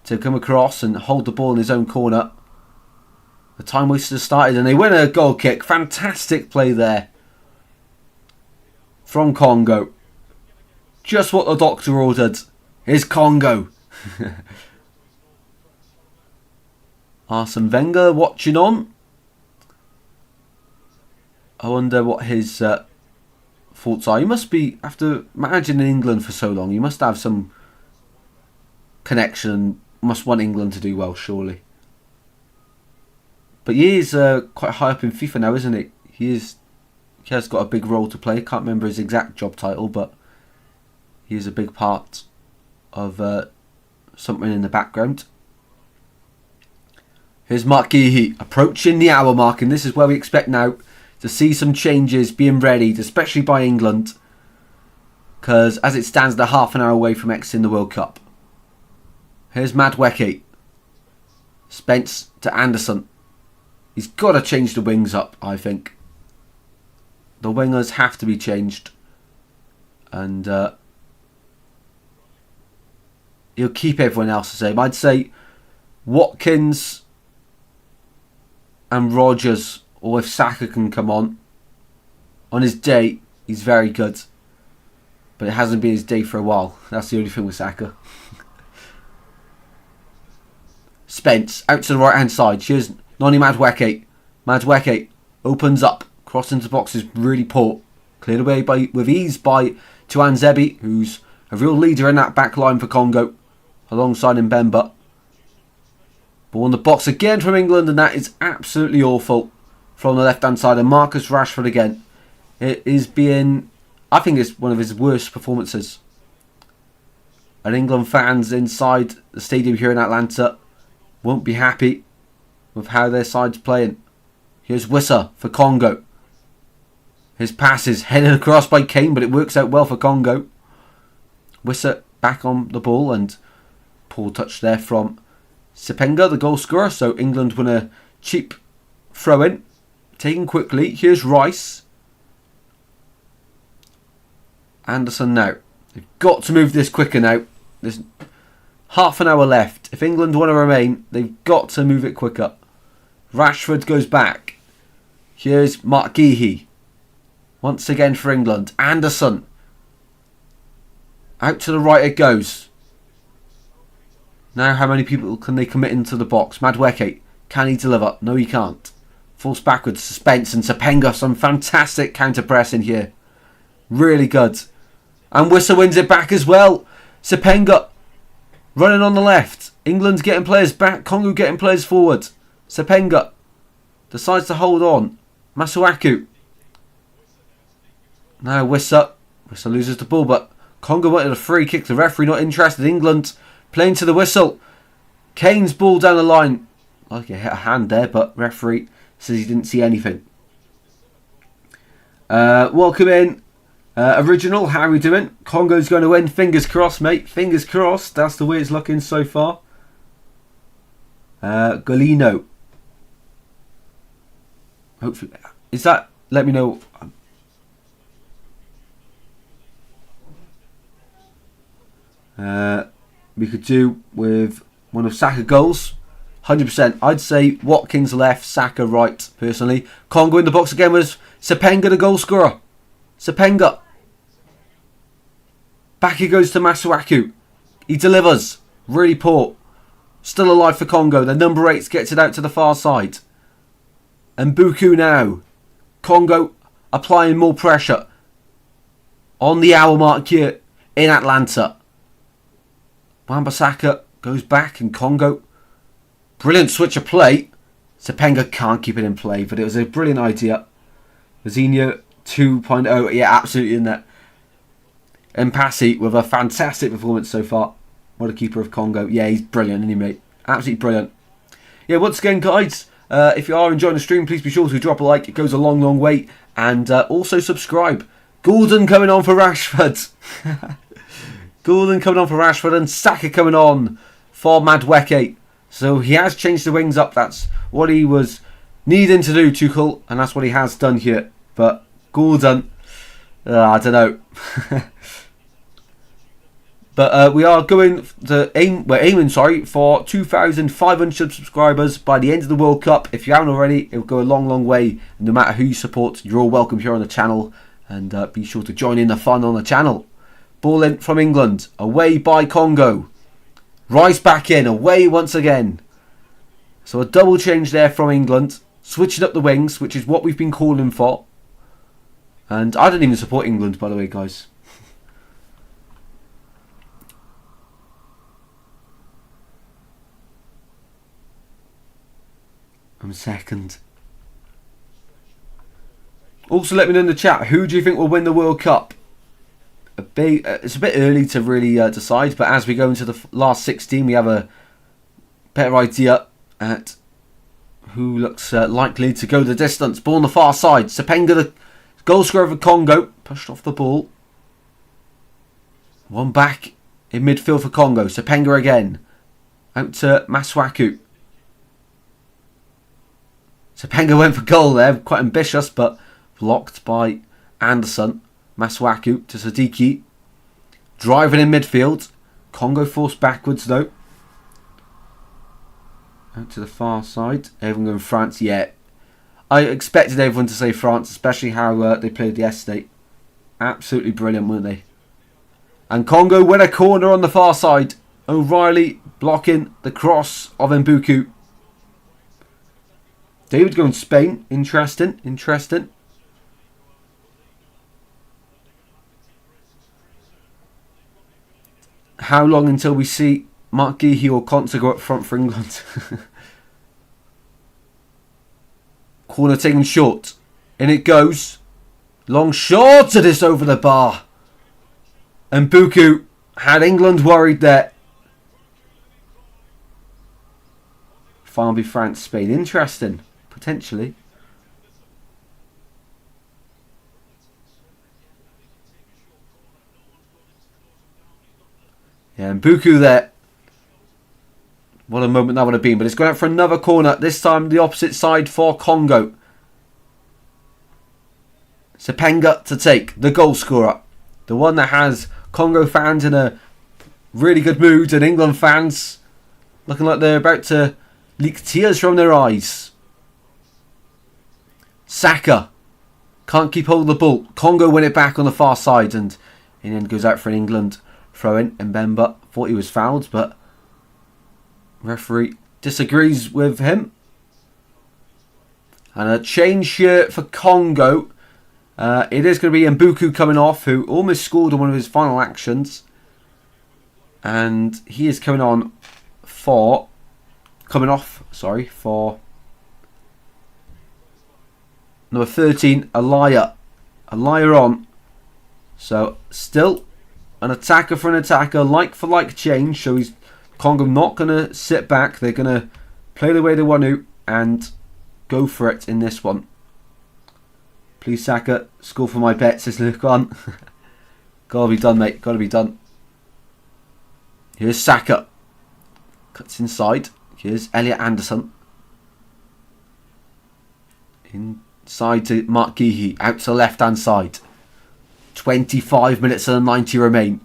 S1: to come across and hold the ball in his own corner. The time waster started and they win a goal kick. Fantastic play there from Congo. Just what the doctor ordered. Here's Congo. Arsene Wenger watching on. I wonder what his thoughts are. He must be, after managing in England for so long, he must have some connection. Must want England to do well, surely. But he is quite high up in FIFA now, isn't he? He has got a big role to play. Can't remember his exact job title, but he is a big part of something in the background. Here's Mark Geehee approaching the hour mark, and this is where we expect now to see some changes being readied, especially by England, because as it stands, they're half an hour away from exiting the World Cup. Here's Madweke. Spence to Anderson. He's got to change the wings up, I think. The wingers have to be changed. And he'll keep everyone else the same. I'd say Watkins and Rogers, or if Saka can come on his day, he's very good. But it hasn't been his day for a while. That's the only thing with Saka. Spence out to the right hand side. Here's Noni Madweke. Madweke opens up. Cross into the box is really poor. Cleared away with ease by Tuanzebe, who's a real leader in that back line for Congo, alongside Mbemba. Ball in the box again from England, and that is absolutely awful from the left hand side. And Marcus Rashford again. It is being, I think it's one of his worst performances. And England fans inside the stadium here in Atlanta won't be happy with how their side's playing. Here's Wissa for Congo. His pass is headed across by Kane, but it works out well for Congo. Wissa back on the ball, and poor touch there from Sepenga, the goal scorer. So England win a cheap throw-in. Taken quickly. Here's Rice. Anderson now. They've got to move this quicker now. There's half an hour left. If England want to remain, they've got to move it quicker. Rashford goes back. Here's Mark Geehee. Once again for England. Anderson. Out to the right it goes. Now how many people can they commit into the box? Madweke. Can he deliver? No, he can't. Falls backwards. Spence and Sepenga. Some fantastic counter pressing here. Really good. And Wissa wins it back as well. Sepenga running on the left. England's getting players back. Congo getting players forward. Sepenga decides to hold on. Masuaku. Now Wissa. Wissa loses the ball, but Congo wanted a free kick. The referee not interested. England playing to the whistle. Kane's ball down the line. Like he hit a hand there, but referee says he didn't see anything. Welcome in. Original, how are we doing? Congo's going to win. Fingers crossed, mate. Fingers crossed. That's the way it's looking so far. Golino. Hopefully. Is that... Let me know. We could do with one of Saka goals. 100%. I'd say Watkins left, Saka right, personally. Congo in the box again was Sepenga, the goal scorer. Sepenga. Back he goes to Masuaku. He delivers. Really poor. Still alive for Congo. The number 8 gets it out to the far side. And Buku now. Congo applying more pressure. On the hour mark here in Atlanta. Wan-Bissaka goes back and Congo. Brilliant switch of play. Sepenga can't keep it in play, but it was a brilliant idea. Mazinho 2.0. Yeah, absolutely in there. And Passy with a fantastic performance so far. What a keeper of Congo. Yeah, he's brilliant, isn't he, mate? Absolutely brilliant. Yeah, once again, guys, if you are enjoying the stream, please be sure to drop a like. It goes a long, long way. And also subscribe. Gordon coming on for Rashford. Gordon coming on for Rashford and Saka coming on for Madueke. So he has changed the wings up. That's what he was needing to do, Tuchel. And that's what he has done here. But Gordon, I don't know. But we are going to we're aiming for 2,500 subscribers by the end of the World Cup. If you haven't already, it will go a long, long way. And no matter who you support, you're all welcome here on the channel. And be sure to join in the fun on the channel. Ball in from England, away by Congo. Rice back in, away once again. So a double change there from England. Switching up the wings, which is what we've been calling for. And I don't even support England, by the way, guys. I'm second. Also, let me know in the chat, who do you think will win the World Cup? It's a bit early to really decide, but as we go into the last 16, we have a better idea at who looks likely to go the distance. Ball on the far side. Sepenga, the goal scorer of Congo, pushed off the ball. One back in midfield for Congo. Sepenga again. Out to Masuaku. Sepenga went for goal there. Quite ambitious, but blocked by Anderson. Masuaku to Sadiki. Driving in midfield. Congo forced backwards though. Out to the far side. Everyone going France. Yeah. I expected everyone to say France, especially how they played yesterday. Absolutely brilliant, weren't they? And Congo win a corner on the far side. O'Reilly blocking the cross of Mbuku. David going Spain. Interesting. Interesting. How long until we see Mark Geehee or Conte go up front for England? Corner taken short. In it goes. Long shot. It is over the bar. And Buku had England worried there. Final be France, Spain. Interesting. Potentially. Yeah, and Buku there. What a moment that would have been. But it's going out for another corner. This time the opposite side for Congo. Sepenga to take. The goal scorer. The one that has Congo fans in a really good mood. And England fans looking like they're about to leak tears from their eyes. Saka. Can't keep hold of the ball. Congo win it back on the far side. And in the end goes out for an England throw-in. Mbemba thought he was fouled, but referee disagrees with him. And a change here for Congo. It is going to be Mbuku coming off, who almost scored on one of his final actions. And he is coming off for number 13, Alaya. Alaya on. So still an attacker for an attacker, like for like change. So he's Congo not going to sit back. They're going to play the way they want to and go for it in this one. Please, Saka, score for my bet, says Luke on. Gotta be done, mate. Gotta be done. Here's Saka. Cuts inside. Here's Elliot Anderson. Inside to Mark Geehee. Out to the left-hand side. 25 minutes and 90 remain.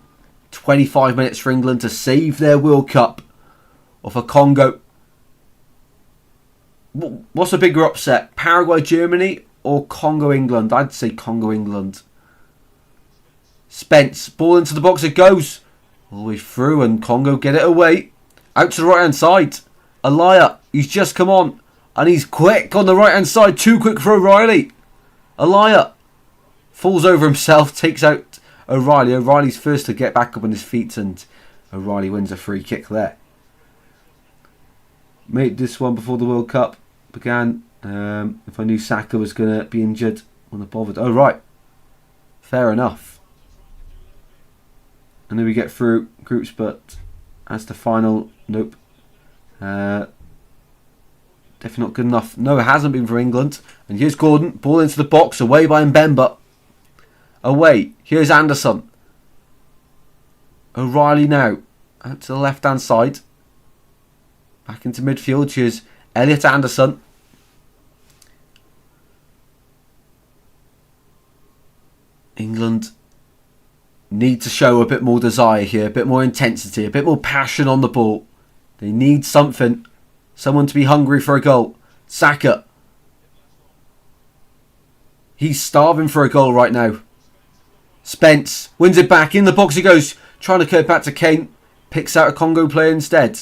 S1: 25 minutes for England to save their World Cup off of Congo. What's a bigger upset? Paraguay-Germany or Congo-England? I'd say Congo-England. Spence, ball into the box, it goes. All the way through and Congo get it away. Out to the right-hand side. Alaya, he's just come on. And he's quick on the right-hand side. Too quick for O'Reilly. Alaya falls over himself, takes out O'Reilly. O'Reilly's first to get back up on his feet and O'Reilly wins a free kick there. Made this one before the World Cup began. If I knew Saka was going to be injured, I wouldn't have bothered. Oh, right. Fair enough. And then we get through groups, but as the final, nope. Definitely not good enough. No, it hasn't been for England. And here's Gordon, ball into the box, away by Mbemba. Away. Here's Anderson. O'Reilly now. Out to the left-hand side. Back into midfield. Here's Elliot Anderson. England need to show a bit more desire here, a bit more intensity, a bit more passion on the ball. They need something. Someone to be hungry for a goal. Saka. He's starving for a goal right now. Spence wins it back. In the box he goes. Trying to cut back to Kane. Picks out a Congo player instead.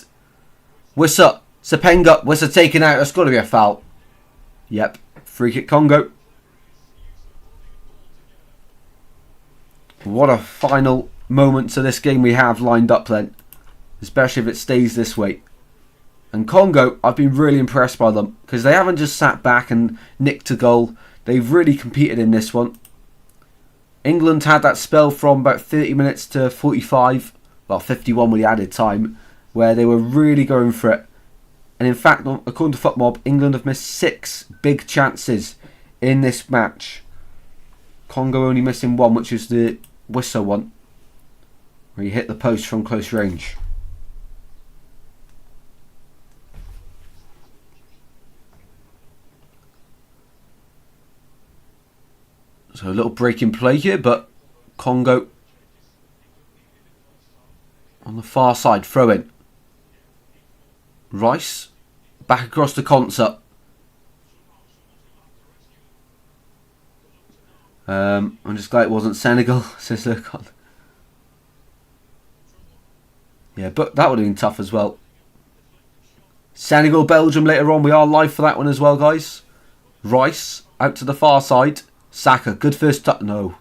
S1: Wissa. Sepenga. Wissa taken out. That's got to be a foul. Yep. Free kick Congo. What a final moment to this game we have lined up then. Especially if it stays this way. And Congo, I've been really impressed by them. Because they haven't just sat back and nicked a goal. They've really competed in this one. England had that spell from about 30 minutes to 45. Well, 51 with the added time. Where they were really going for it. And in fact, according to FootMob, England have missed 6 big chances in this match. Congo only missing one, which is the Wissa one. Where he hit the post from close range. So a little break in play here, but Congo on the far side, throw in. Rice back across the concert. I'm just glad it wasn't Senegal, says Lurcon. Yeah, but that would have been tough as well. Senegal, Belgium later on. We are live for that one as well, guys. Rice out to the far side. Saka, good first touch. No.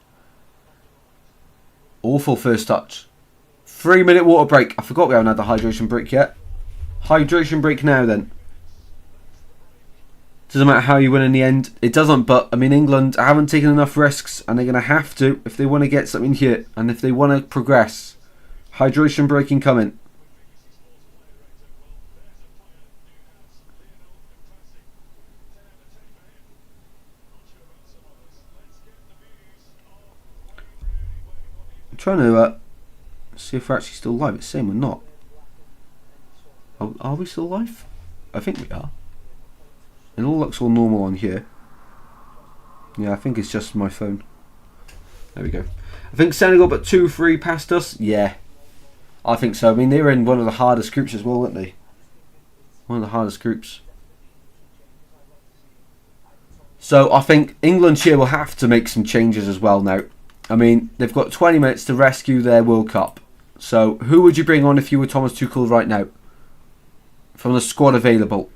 S1: Awful first touch. 3-minute water break. I forgot we haven't had the hydration break yet. Hydration break now then. Doesn't matter how you win in the end. It doesn't, but I mean England haven't taken enough risks and they're going to have to if they want to get something here and if they want to progress. Hydration break incoming. I'm trying to see if we're actually still live. It's saying we're not. Are we still live? I think we are. It all looks all normal on here. Yeah, I think it's just my phone. There we go. I think Senegal but 2-3 past us. Yeah, I think so. I mean, they were in one of the hardest groups as well, weren't they? One of the hardest groups. So I think England here will have to make some changes as well now. I mean, they've got 20 minutes to rescue their World Cup. So who would you bring on if you were Thomas Tuchel right now? From the squad available.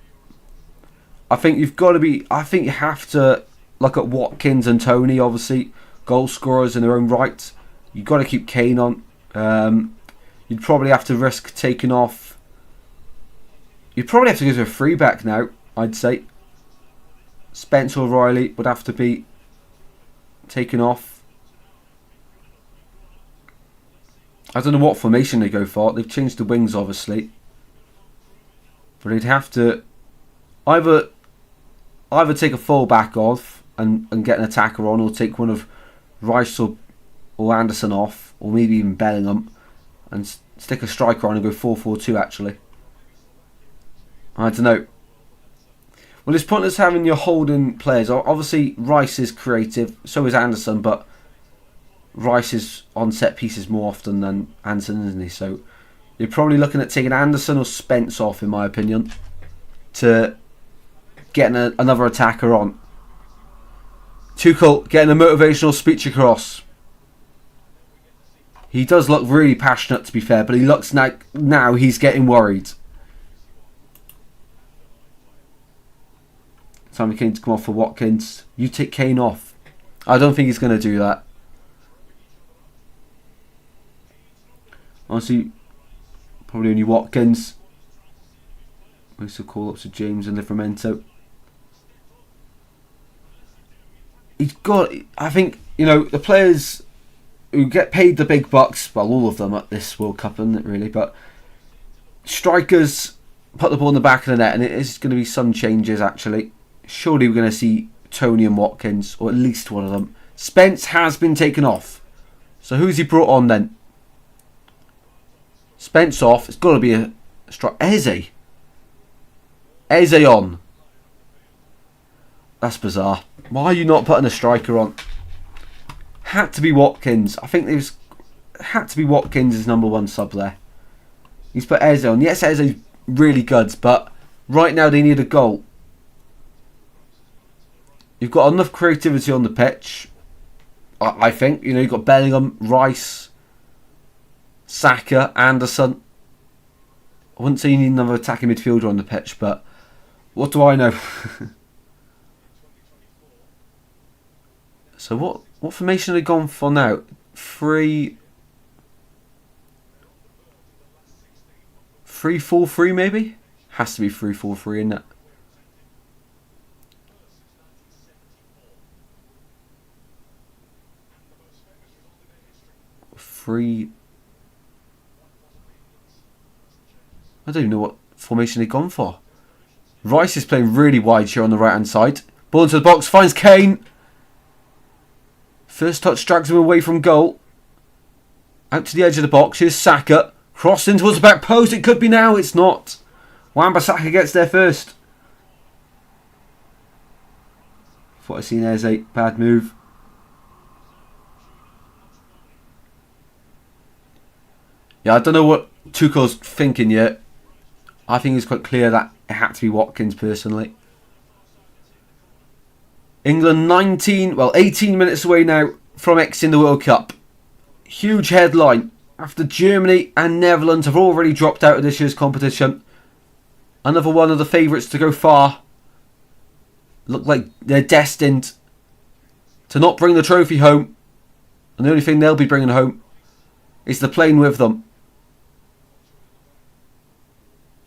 S1: I think you've got to be... I think you have to look at Watkins and Tony, obviously. Goal scorers in their own right. You've got to keep Kane on. You'd probably have to risk taking off... You'd probably have to go to a free back now, I'd say. Spencer O'Reilly would have to be taken off. I don't know what formation they go for. They've changed the wings, obviously. But they'd have to either take a full back off and get an attacker on, or take one of Rice or Anderson off, or maybe even Bellingham, and stick a striker on and go 4-4-2 actually. I don't know. Well, it's pointless having your holding players. Obviously, Rice is creative, so is Anderson, but Rice is on set pieces more often than Anderson, isn't he? So you're probably looking at taking Anderson or Spence off, in my opinion, to getting another attacker on. Tuchel getting a motivational speech across. He does look really passionate, to be fair, but he looks like now he's getting worried. Time for Kane to come off for Watkins. You take Kane off. I don't think he's going to do that. Honestly, probably only Watkins. Most of call ups to James and Livramento. He's got, I think, the players who get paid the big bucks, well, all of them at this World Cup, isn't it, really? But strikers put the ball in the back of the net, and it is going to be some changes, actually. Surely we're going to see Tony and Watkins, or at least one of them. Spence has been taken off. So who's he brought on then? Spence off. It's got to be a strike. Eze on. That's bizarre. Why are you not putting a striker on? Had to be Watkins. I think had to be Watkins' number one sub there. He's put Eze on. Yes, Eze's really good, but right now they need a goal. You've got enough creativity on the pitch, I think. You've got Bellingham, Rice, Saka, Anderson. I wouldn't say you need another attacking midfielder on the pitch, but what do I know? So what formation have they gone for now? 3-4-3 maybe? Has to be 3-4-3, isn't it? I don't even know what formation they've gone for. Rice is playing really wide here on the right hand side. Ball into the box, finds Kane. First touch drags him away from goal. Out to the edge of the box. Here's Saka. Crossing towards the back post. It could be now. It's not. Wan-Bissaka gets there first. Thought I seen Eze. Bad move. Yeah, I don't know what Tuchel's thinking yet. I think it's quite clear that it had to be Watkins personally. England 18 minutes away now from exiting the World Cup. Huge headline after Germany and Netherlands have already dropped out of this year's competition. Another one of the favourites to go far. Look like they're destined to not bring the trophy home. And the only thing they'll be bringing home is the plane with them.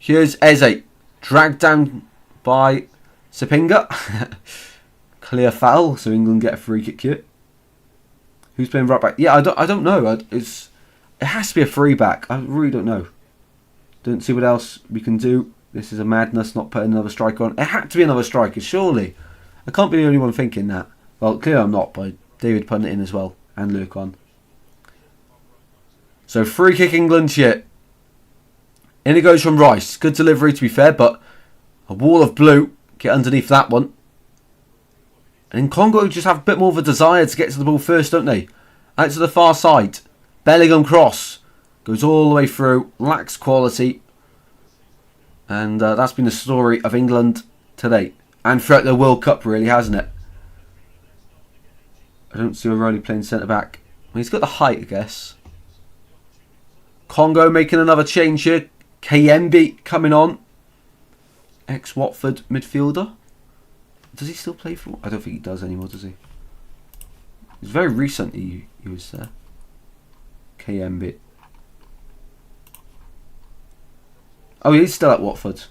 S1: Here's Eze, dragged down by Sapinga. Clear foul, so England get a free kick here. Who's playing right back? Yeah, I don't know. It has to be a free back. I really don't know. Don't see what else we can do. This is a madness not putting another striker on. It had to be another striker, surely. I can't be the only one thinking that. Well, clearly I'm not, by David putting it in as well, and Luke on. So free kick England shit. In it goes from Rice. Good delivery to be fair, but a wall of blue. Get underneath that one. And Congo just have a bit more of a desire to get to the ball first, don't they? Out to the far side. Bellingham cross. Goes all the way through. Lacks quality. And that's been the story of England today. And throughout the World Cup, really, hasn't it? I don't see O'Reilly playing centre-back. Well, he's got the height, I guess. Congo making another change here. Kayembe coming on. Ex-Watford midfielder. Does he still play for... I don't think he does anymore, does he? It's very recent he was there. Kayembe. Oh, he's still at Watford.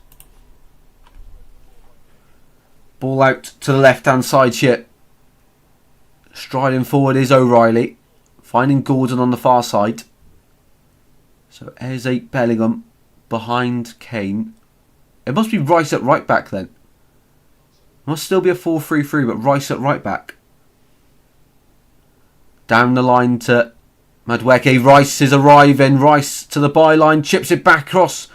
S1: Ball out to the left-hand side here. Striding forward is O'Reilly. Finding Gordon on the far side. So Eze, Bellingham behind Kane. It must be Rice at right back then. It must still be a 4-3-3, but Rice at right back. Down the line to Madueke. Rice is arriving. Rice to the byline. Chips it back across.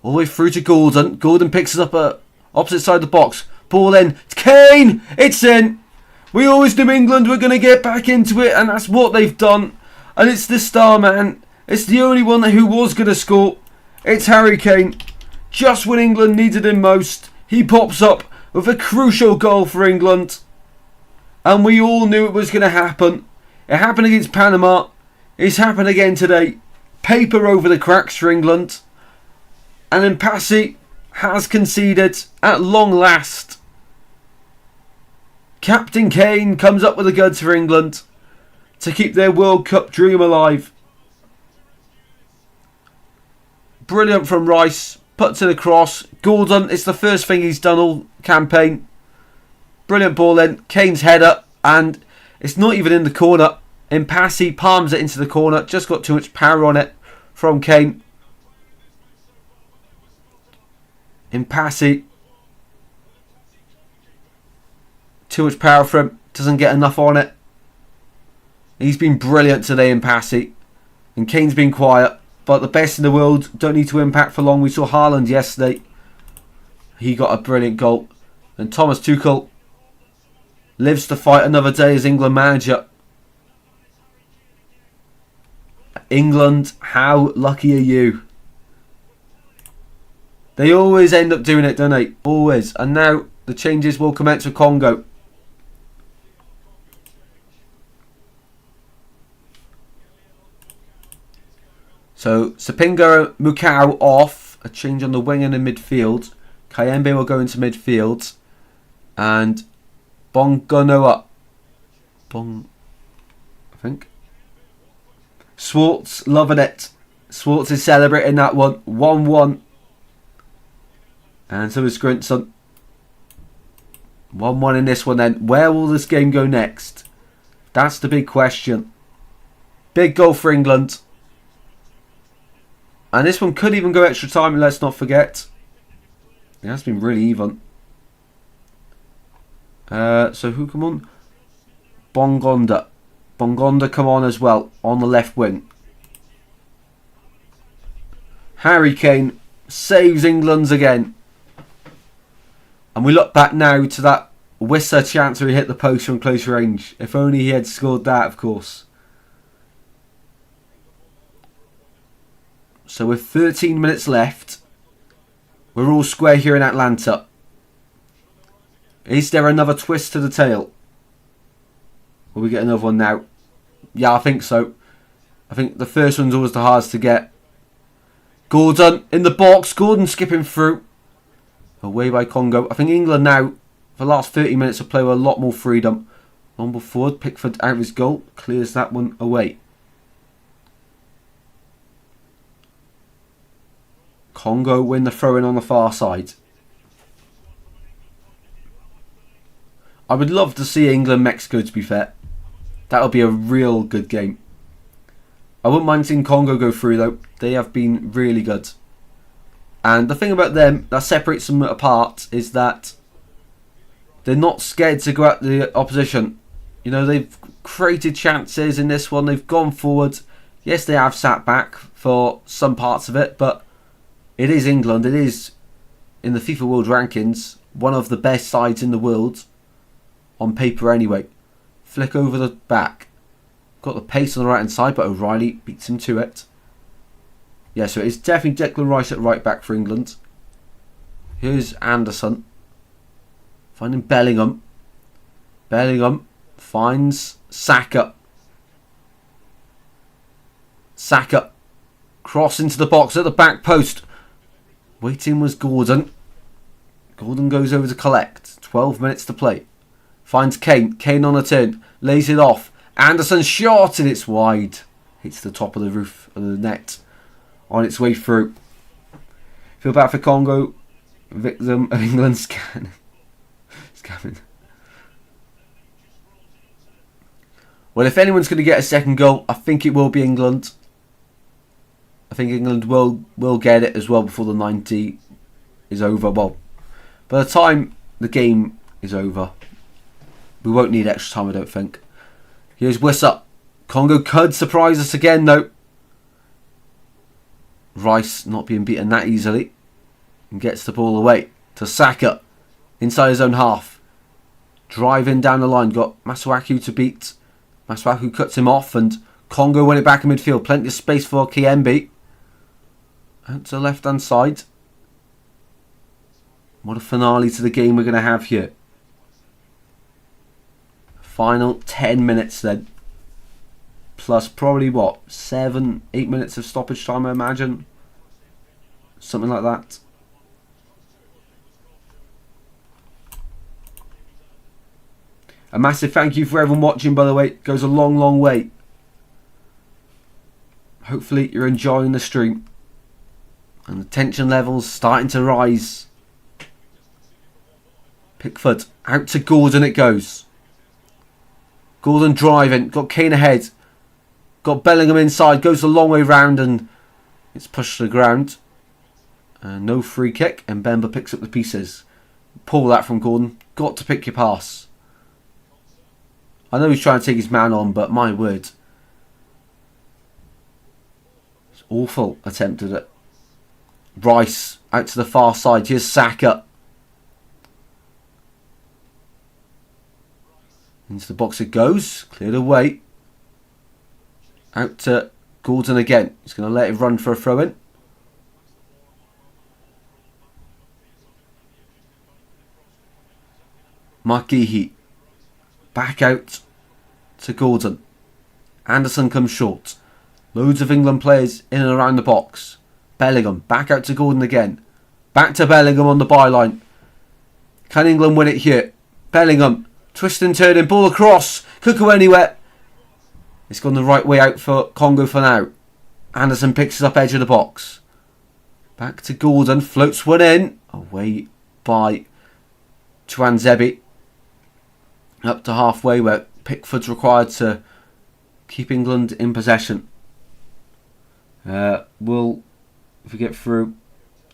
S1: All the way through to Gordon. Gordon picks it up at opposite side of the box. Ball in. It's Kane. It's in. We always knew England were going to get back into it, and that's what they've done. And it's the star man. It's the only one who was going to score. It's Harry Kane. Just when England needed him most, he pops up with a crucial goal for England. And we all knew it was going to happen. It happened against Panama. It's happened again today. Paper over the cracks for England. And Mpassi has conceded at long last. Captain Kane comes up with the goods for England to keep their World Cup dream alive. Brilliant from Rice. Puts it across. Gordon, it's the first thing he's done all campaign. Brilliant ball in. Kane's header. And it's not even in the corner. Mpassi palms it into the corner. Just got too much power on it from Kane. Mpassi. Too much power for him. Doesn't get enough on it. He's been brilliant today, Mpassi. And Kane's been quiet. But the best in the world don't need to impact for long. We saw Haaland yesterday. He got a brilliant goal. And Thomas Tuchel lives to fight another day as England manager. England, how lucky are you? They always end up doing it, don't they? Always. And now the changes will commence with Congo. So Sapinga Mukau off. A change on the wing and in midfield. Kayembe will go into midfield. And Bongonoa. I think. Swartz loving it. Swartz is celebrating that one. 1-1. And so is Grinson. 1-1 in this one then. Where will this game go next? That's the big question. Big goal for England. And this one could even go extra time, let's not forget. It has been really even. So who come on? Bongonda. Bongonda come on as well, on the left wing. Harry Kane saves England's again. And we look back now to that Wissa chance where he hit the post from close range. If only he had scored that, of course. So with 13 minutes left, we're all square here in Atlanta. Is there another twist to the tail? Will we get another one now? Yeah, I think so. I think the first one's always the hardest to get. Gordon in the box. Gordon skipping through. Away by Congo. I think England now, for the last 30 minutes, will play with a lot more freedom. Long ball forward. Pickford out of his goal. Clears that one away. Congo win the throw-in on the far side. I would love to see England-Mexico, to be fair. That would be a real good game. I wouldn't mind seeing Congo go through, though. They have been really good. And the thing about them that separates them apart is that they're not scared to go at the opposition. You know, they've created chances in this one. They've gone forward. Yes, they have sat back for some parts of it, but it is England. It is, in the FIFA World Rankings, one of the best sides in the world. On paper anyway. Flick over the back. Got the pace on the right hand side, but O'Reilly beats him to it. Yeah, so it's definitely Declan Rice at right back for England. Here's Anderson. Finding Bellingham. Bellingham finds Saka. Saka. Cross into the box at the back post. Waiting was Gordon. Gordon goes over to collect. 12 minutes to play. Finds Kane. Kane on a turn. Lays it off. Anderson shot and it's wide. Hits the top of the roof of the net. On its way through. Feel bad for Congo. Victim of England's scamming. Well, if anyone's going to get a second goal, I think it will be England. I think England will get it as well before the 90 is over. Well, by the time the game is over, we won't need extra time, I don't think. Here's Wissa. Congo could surprise us again, though. Rice not being beaten that easily. And gets the ball away to Saka. Inside his own half. Driving down the line. Got Masuaku to beat. Masuaku cuts him off and Congo win it back in midfield. Plenty of space for Kiembe. Out to the left hand side. What a finale to the game we're going to have here. Final 10 minutes then. Plus probably what? 7, 8 minutes of stoppage time, I imagine. Something like that. A massive thank you for everyone watching, by the way. It goes a long, long way. Hopefully you're enjoying the stream. And the tension levels starting to rise. Pickford out to Gordon it goes. Gordon driving. Got Kane ahead. Got Bellingham inside. Goes a long way round and it's pushed to the ground. No free kick. And Mbemba picks up the pieces. Pull that from Gordon. Got to pick your pass. I know he's trying to take his man on, but my word. It's awful attempt at it. Rice out to the far side. Here's Saka. Into the box it goes. Cleared away. Out to Gordon again. He's going to let it run for a throw-in. Markihi. Back out to Gordon. Anderson comes short. Loads of England players in and around the box. Bellingham back out to Gordon again. Back to Bellingham on the byline. Can England win it here? Bellingham twisting and turning. Ball across. Could go anywhere. It's gone the right way out for Congo for now. Anderson picks it up edge of the box. Back to Gordon. Floats one in. Away by Tuanzebe. Up to halfway where Pickford's required to keep England in possession. If we get through,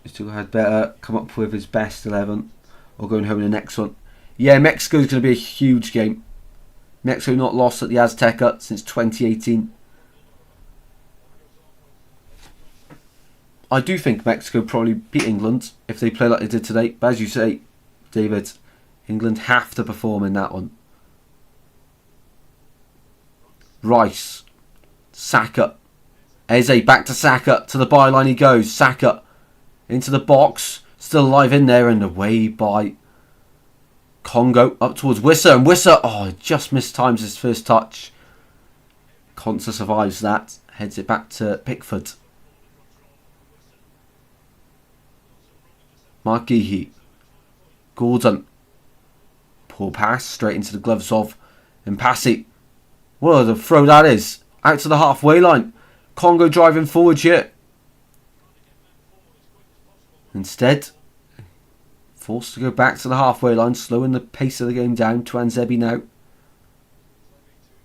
S1: he still had better come up with his best 11 or going home in the next one. Yeah, Mexico's going to be a huge game. Mexico not lost at the Azteca since 2018. I do think Mexico probably beat England if they play like they did today. But as you say, David, England have to perform in that one. Rice. Saka. Eze back to Saka. To the byline he goes. Saka into the box. Still alive in there and away by Congo. Up towards Wissa. And Wissa, just mistimes his first touch. Konsa survives that. Heads it back to Pickford. Markihi. Gordon. Poor pass. Straight into the gloves of Mpassi. What a throw that is. Out to the halfway line. Congo driving forward here. Instead, forced to go back to the halfway line, slowing the pace of the game down. Tuanzebe now.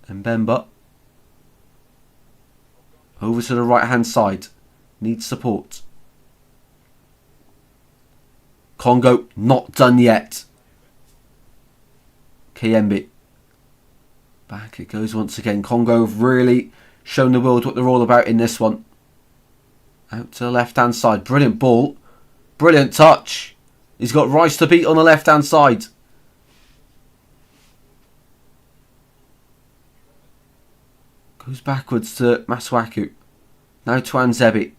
S1: And Mbemba. Over to the right hand side. Needs support. Congo not done yet. Kiembe. Back it goes once again. Congo have really shown the world what they're all about in this one. Out to the left hand side. Brilliant ball. Brilliant touch. He's got Rice to beat on the left hand side. Goes backwards to Masuaku. Now Tuanzebe.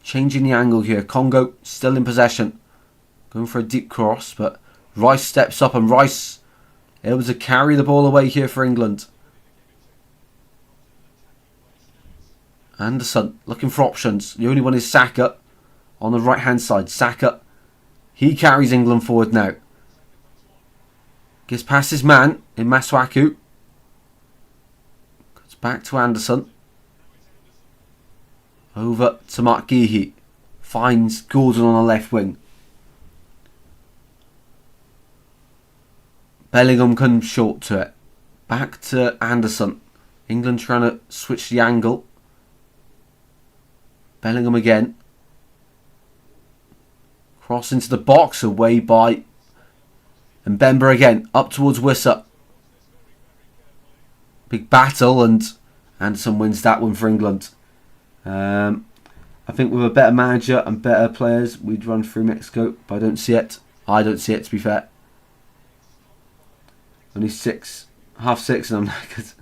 S1: Changing the angle here. Congo still in possession. Going for a deep cross, but Rice steps up and Rice able to carry the ball away here for England. Anderson looking for options. The only one is Saka on the right hand side. Saka, he carries England forward now. Gets past his man in Masuaku. Goes back to Anderson. Over to Markihi. Finds Gordon on the left wing. Bellingham comes short to it. Back to Anderson. England trying to switch the angle. Bellingham again. Cross into the box. Away by Mbemba again. Up towards Wissa. Big battle and Anderson wins that one for England. I think with a better manager and better players we'd run through Mexico. But I don't see it. To be fair. Only 6, half 6 and I'm knackered.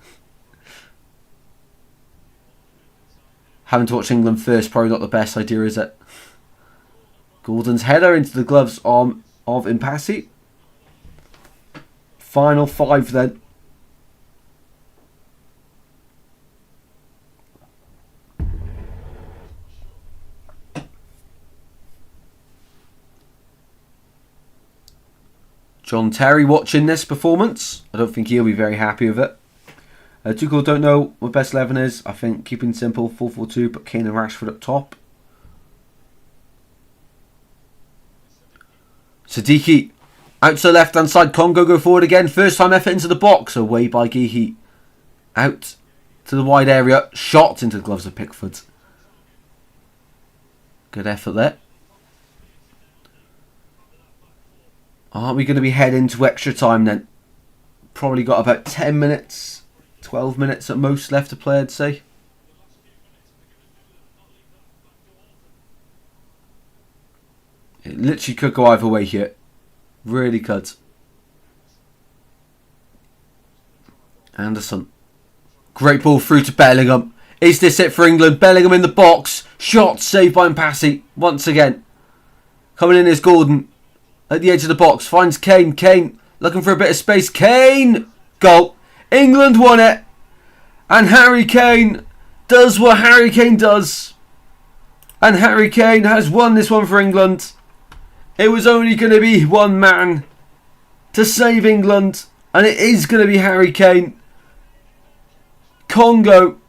S1: Having to watch England first, probably not the best idea, is it? Gordon's header into the gloves of Impassi. Final 5 then. John Terry watching this performance. I don't think he'll be very happy with it. Tuchel don't know what best 11 is. I think keeping simple, 4-4-2, but Kane and Rashford up top. Sadiki out to the left hand side. Congo go forward again. First time effort into the box. Away by Gehi. Out to the wide area. Shot into the gloves of Pickford. Good effort there. Aren't we going to be heading to extra time then? Probably got about 10 minutes, 12 minutes at most left to play, I'd say. It literally could go either way here. Really could. Anderson. Great ball through to Bellingham. Is this it for England? Bellingham in the box. Shot saved by Mpassi once again. Coming in is Gordon. At the edge of the box. Finds Kane. Kane looking for a bit of space. Kane! Goal. England won it. And Harry Kane does what Harry Kane does. And Harry Kane has won this one for England. It was only going to be one man to save England. And it is going to be Harry Kane. Congo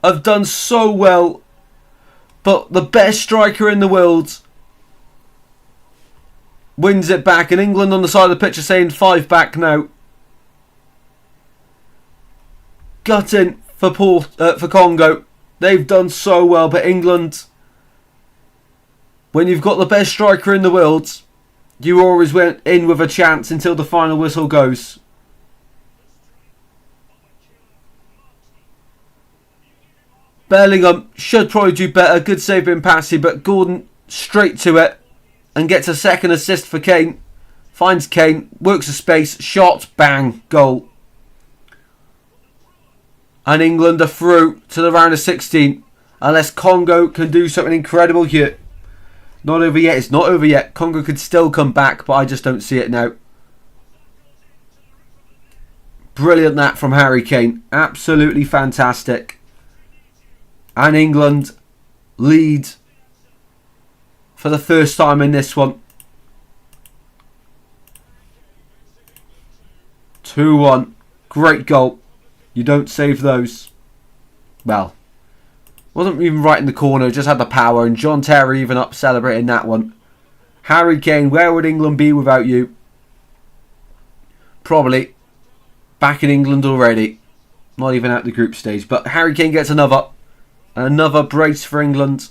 S1: have done so well. But the best striker in the world wins it back. And England on the side of the pitch are saying 5 back now. Gutting for Congo. They've done so well. But England, when you've got the best striker in the world, you always went in with a chance until the final whistle goes. Bellingham should probably do better. Good save in passing, but Gordon straight to it and gets a second assist for Kane. Finds Kane, works a space, shot, bang, goal. And England are through to the round of 16. Unless Congo can do something incredible here. Not over yet. It's not over yet. Congo could still come back, but I just don't see it now. Brilliant that from Harry Kane. Absolutely fantastic. And England lead for the first time in this one. 2-1. Great goal. You don't save those. Well, wasn't even right in the corner, just had the power, and John Terry even up celebrating that one. Harry Kane, where would England be without you? Probably back in England already. Not even at the group stage, but Harry Kane gets another brace for England.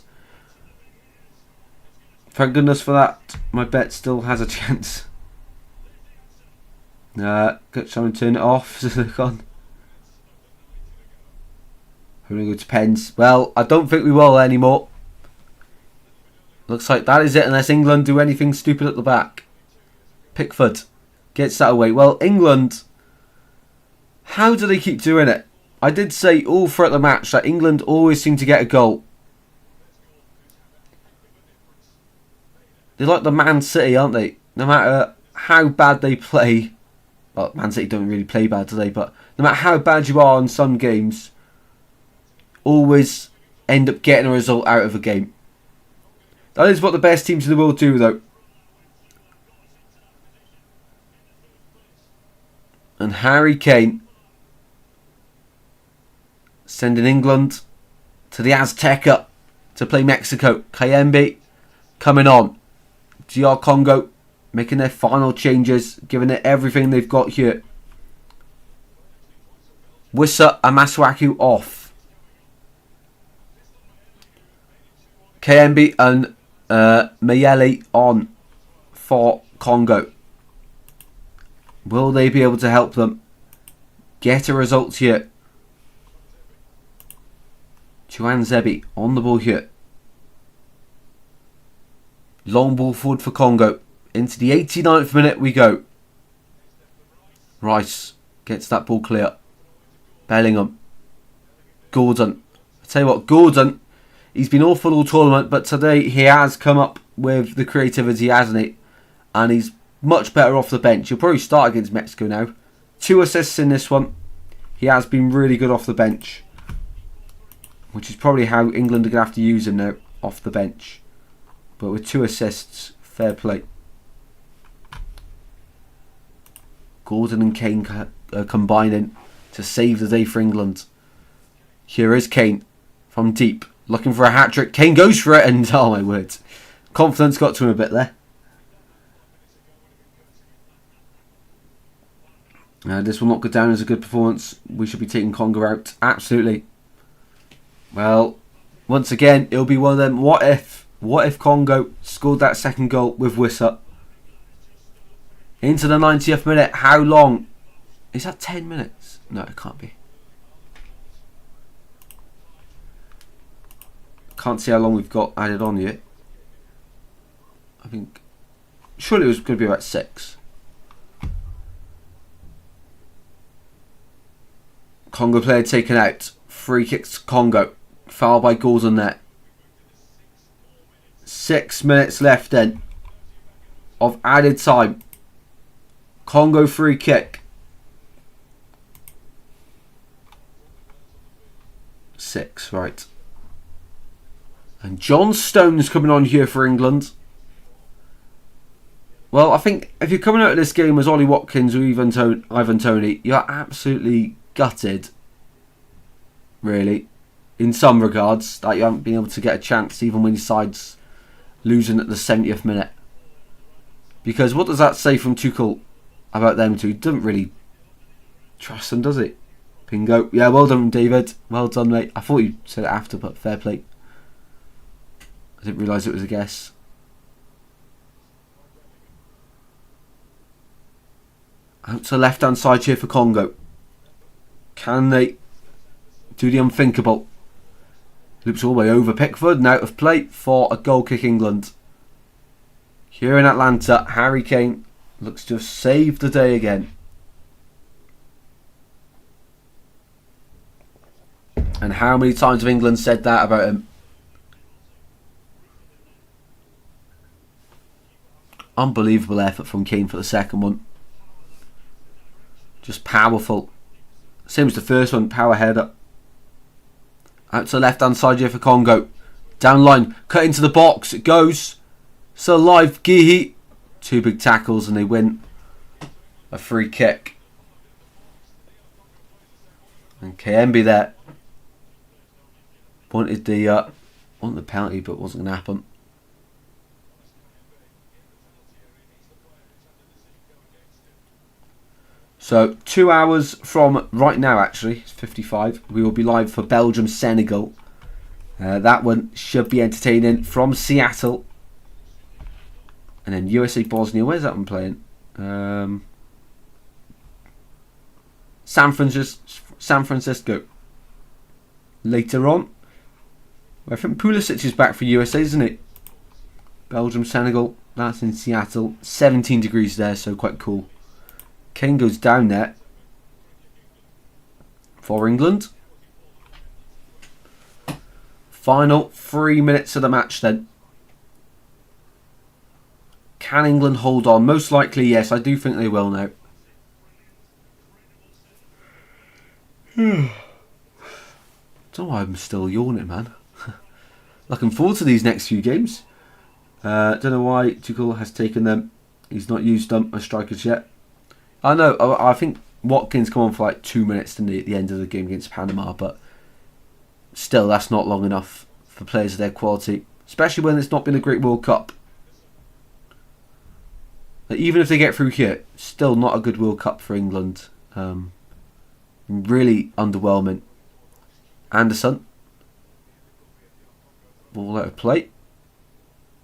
S1: Thank goodness for that. My bet still has a chance. Got someone turn it off. Gone. It depends. Well, I don't think we will anymore. Looks like that is it, unless England do anything stupid at the back. Pickford gets that away. Well, England, how do they keep doing it? I did say all throughout the match that England always seem to get a goal. They're like the Man City, aren't they? No matter how bad they play. Well, Man City don't really play bad today, but no matter how bad you are in some games, always end up getting a result out of a game. That is what the best teams in the world do, though. And Harry Kane sending England to the Azteca to play Mexico. Kayembe coming on. DR Congo making their final changes, giving it everything they've got here. Wissa and Masuaku off. KMB and Mayele on for Congo. Will they be able to help them get a result here? Chuan Zebi on the ball here. Long ball forward for Congo. Into the 89th minute we go. Rice gets that ball clear. Bellingham. Gordon. I tell you what, Gordon, he's been awful all tournament, but today he has come up with the creativity, hasn't he? And he's much better off the bench. He'll probably start against Mexico now. 2 assists in this one. He has been really good off the bench, which is probably how England are going to have to use him now, off the bench. But with 2 assists, fair play. Gordon and Kane combining to save the day for England. Here is Kane from deep, looking for a hat-trick. Kane goes for it, and oh my word, confidence got to him a bit there. This will not go down as a good performance. We should be taking Congo out. Absolutely. Well, once again, it'll be one of them. What if Congo scored that second goal with Wissa? Into the 90th minute. How long? Is that 10 minutes? No, it can't be. Can't see how long we've got added on yet. I think surely it was going to be about 6. Congo player taken out. Free kicks Congo. Foul by Gordon there. 6 minutes left then of added time. Congo free kick. 6, right. And John Stone's coming on here for England. Well, I think if you're coming out of this game as Ollie Watkins or even Ivan Toney, you're absolutely gutted, really, in some regards, that you haven't been able to get a chance even when your side's losing at the 70th minute. Because what does that say from Tuchel about them two? He doesn't really trust them, does he? Pingo. Yeah, well done, David. Well done, mate. I thought you said it after, but fair play. I didn't realise it was a guess. Out to left hand side here for Congo. Can they do the unthinkable? Loops all the way over Pickford and out of play for a goal kick England. Here in Atlanta, Harry Kane looks to have saved the day again. And how many times have England said that about him? Unbelievable effort from Kane for the second one. Just powerful. Same as the first one, power header. Out to the left hand side here for Congo. Down line, cut into the box, it goes. Still alive, Gihi. 2 big tackles and they win a free kick. And KMB there. Wanted the penalty, but it wasn't going to happen. So 2 hours from right now, actually, it's 55. We will be live for Belgium, Senegal. That one should be entertaining from Seattle. And then USA, Bosnia. Where's that one playing? San Francisco. Later on. I think Pulisic is back for USA, isn't it? Belgium, Senegal. That's in Seattle. 17 degrees there, so quite cool. Kane goes down there for England. Final 3 minutes of the match then. Can England hold on? Most likely yes. I do think they will now. Don't know why I'm still yawning, man. Looking forward to these next few games. Don't know why Tuchel has taken them. He's not used them as strikers yet. I know, I think Watkins come on for like 2 minutes at the end of the game against Panama, but still that's not long enough for players of their quality, especially when it's not been a great World Cup. But even if they get through here, still not a good World Cup for England. Really underwhelming. Anderson. Ball out of play.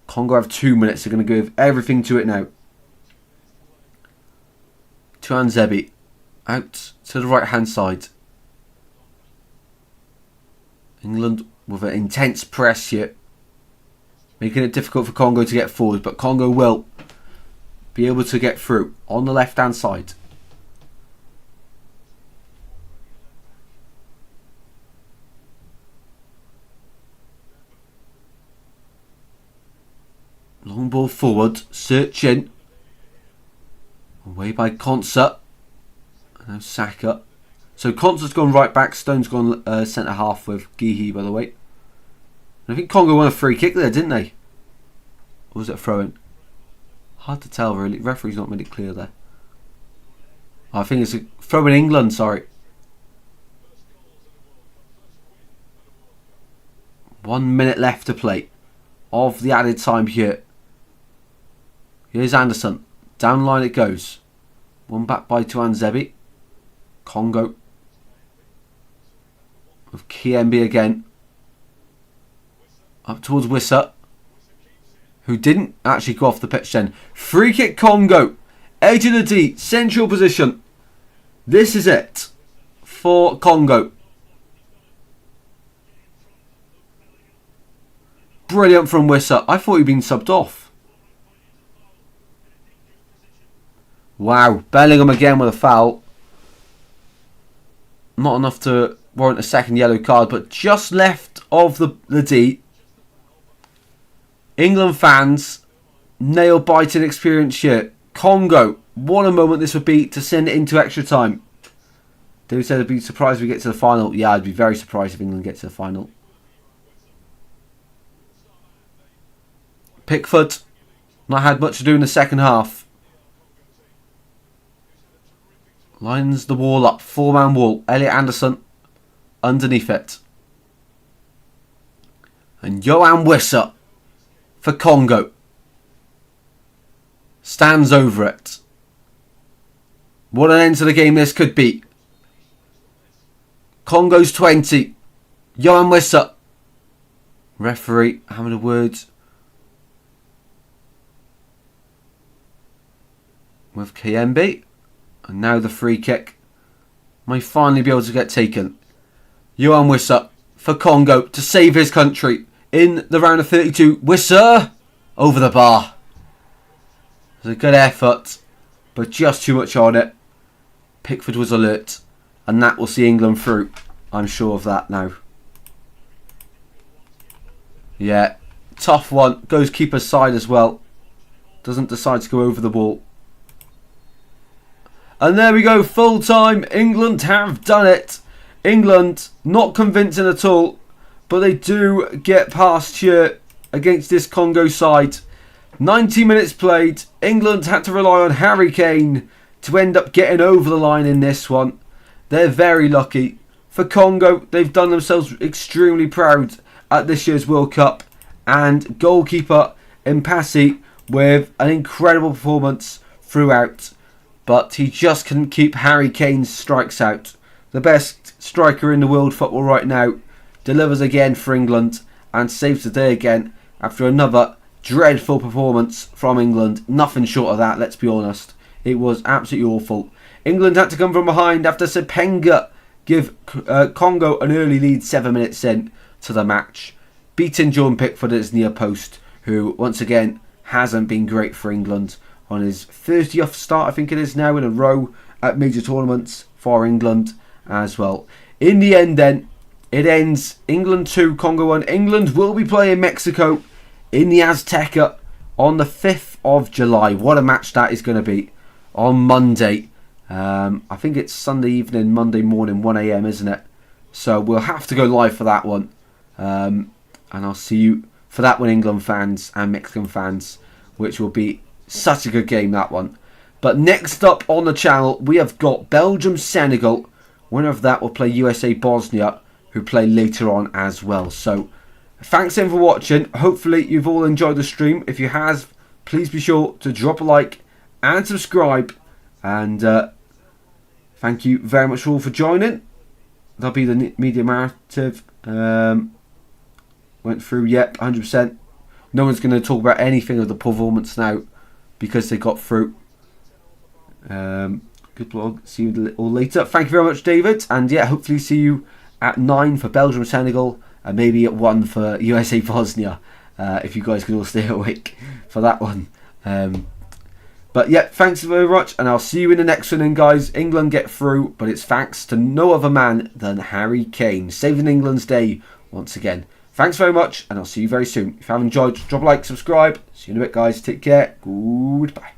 S1: Congo have 2 minutes, they're going to give everything to it now. To Anzebi, out to the right hand side. England with an intense press here, making it difficult for Congo to get forward, but Congo will be able to get through on the left hand side. Long ball forward. Searching. Away by Concert. Now Saka. So Concert's gone right back. Stone's gone centre half with Gihi, by the way. And I think Congo won a free kick there, didn't they? Or was it a throw-in? Hard to tell, really. Referee's not made it clear there. I think it's a throw in England, sorry. 1 minute left to play of the added time here. Here's Anderson. Down line it goes. One back by Tuan Zebi. Congo. With Kiembe again. Up towards Wissa. Who didn't actually go off the pitch then. Free kick Congo. Edge of the D. Central position. This is it for Congo. Brilliant from Wissa. I thought he'd been subbed off. Wow. Bellingham again with a foul. Not enough to warrant a second yellow card, but just left of the D. England fans, nail-biting experience here. Congo, what a moment this would be to send it into extra time. David said I'd be surprised if we get to the final. Yeah, I'd be very surprised if England gets to the final. Pickford, not had much to do in the second half. Lines the wall up, 4-man wall. Elliot Anderson underneath it. And Yohan Wissa for Congo. Stands over it. What an end to the game this could be. Congo's 20. Yohan Wissa. Referee having a word with Kiembe. And now the free kick may finally be able to get taken. Yohan Wissa for Congo to save his country in the round of 32. Wissa over the bar. It was a good effort, but just too much on it. Pickford was alert, and that will see England through. I'm sure of that now. Yeah, tough one. Goes keeper's side as well. Doesn't decide to go over the wall. And there we go, full time. England have done it. England, not convincing at all, but they do get past here against this Congo side. 90 minutes played. England had to rely on Harry Kane to end up getting over the line in this one. They're very lucky. For Congo, they've done themselves extremely proud at this year's World Cup. And goalkeeper Mpassi with an incredible performance throughout. But he just couldn't keep Harry Kane's strikes out. The best striker in the world football right now delivers again for England and saves the day again after another dreadful performance from England. Nothing short of that, let's be honest. It was absolutely awful. England had to come from behind after Sepenga give Congo an early lead 7 minutes in to the match, beating Jordan Pickford at his near post, who once again hasn't been great for England on his 30th start, I think it is now, in a row at major tournaments for England as well. In the end then, it ends England 2, Congo 1. England will be playing Mexico in the Azteca on the 5th of July. What a match that is going to be on Monday. I think it's Sunday evening, Monday morning, 1 AM, isn't it? So we'll have to go live for that one. And I'll see you for that one, England fans and Mexican fans, which will be such a good game, that one. But next up on the channel, we have got Belgium-Senegal. Winner of that will play USA-Bosnia, who play later on as well. So thanks everyone for watching. Hopefully you've all enjoyed the stream. If you have, please be sure to drop a like and subscribe. And thank you very much all for joining. That'll be the media narrative. Went through, yep, 100%. No one's going to talk about anything of the performance now because they got through. Good blog. See you all later. Thank you very much, David. And yeah, hopefully see you at 9 for Belgium-Senegal and maybe at 1 for USA-Bosnia. If you guys can all stay awake for that one. But yeah, thanks very much, and I'll see you in the next one. And guys, England get through, but it's thanks to no other man than Harry Kane, saving England's day once again. Thanks very much, and I'll see you very soon. If you have enjoyed, drop a like, subscribe. See you in a bit, guys. Take care. Goodbye.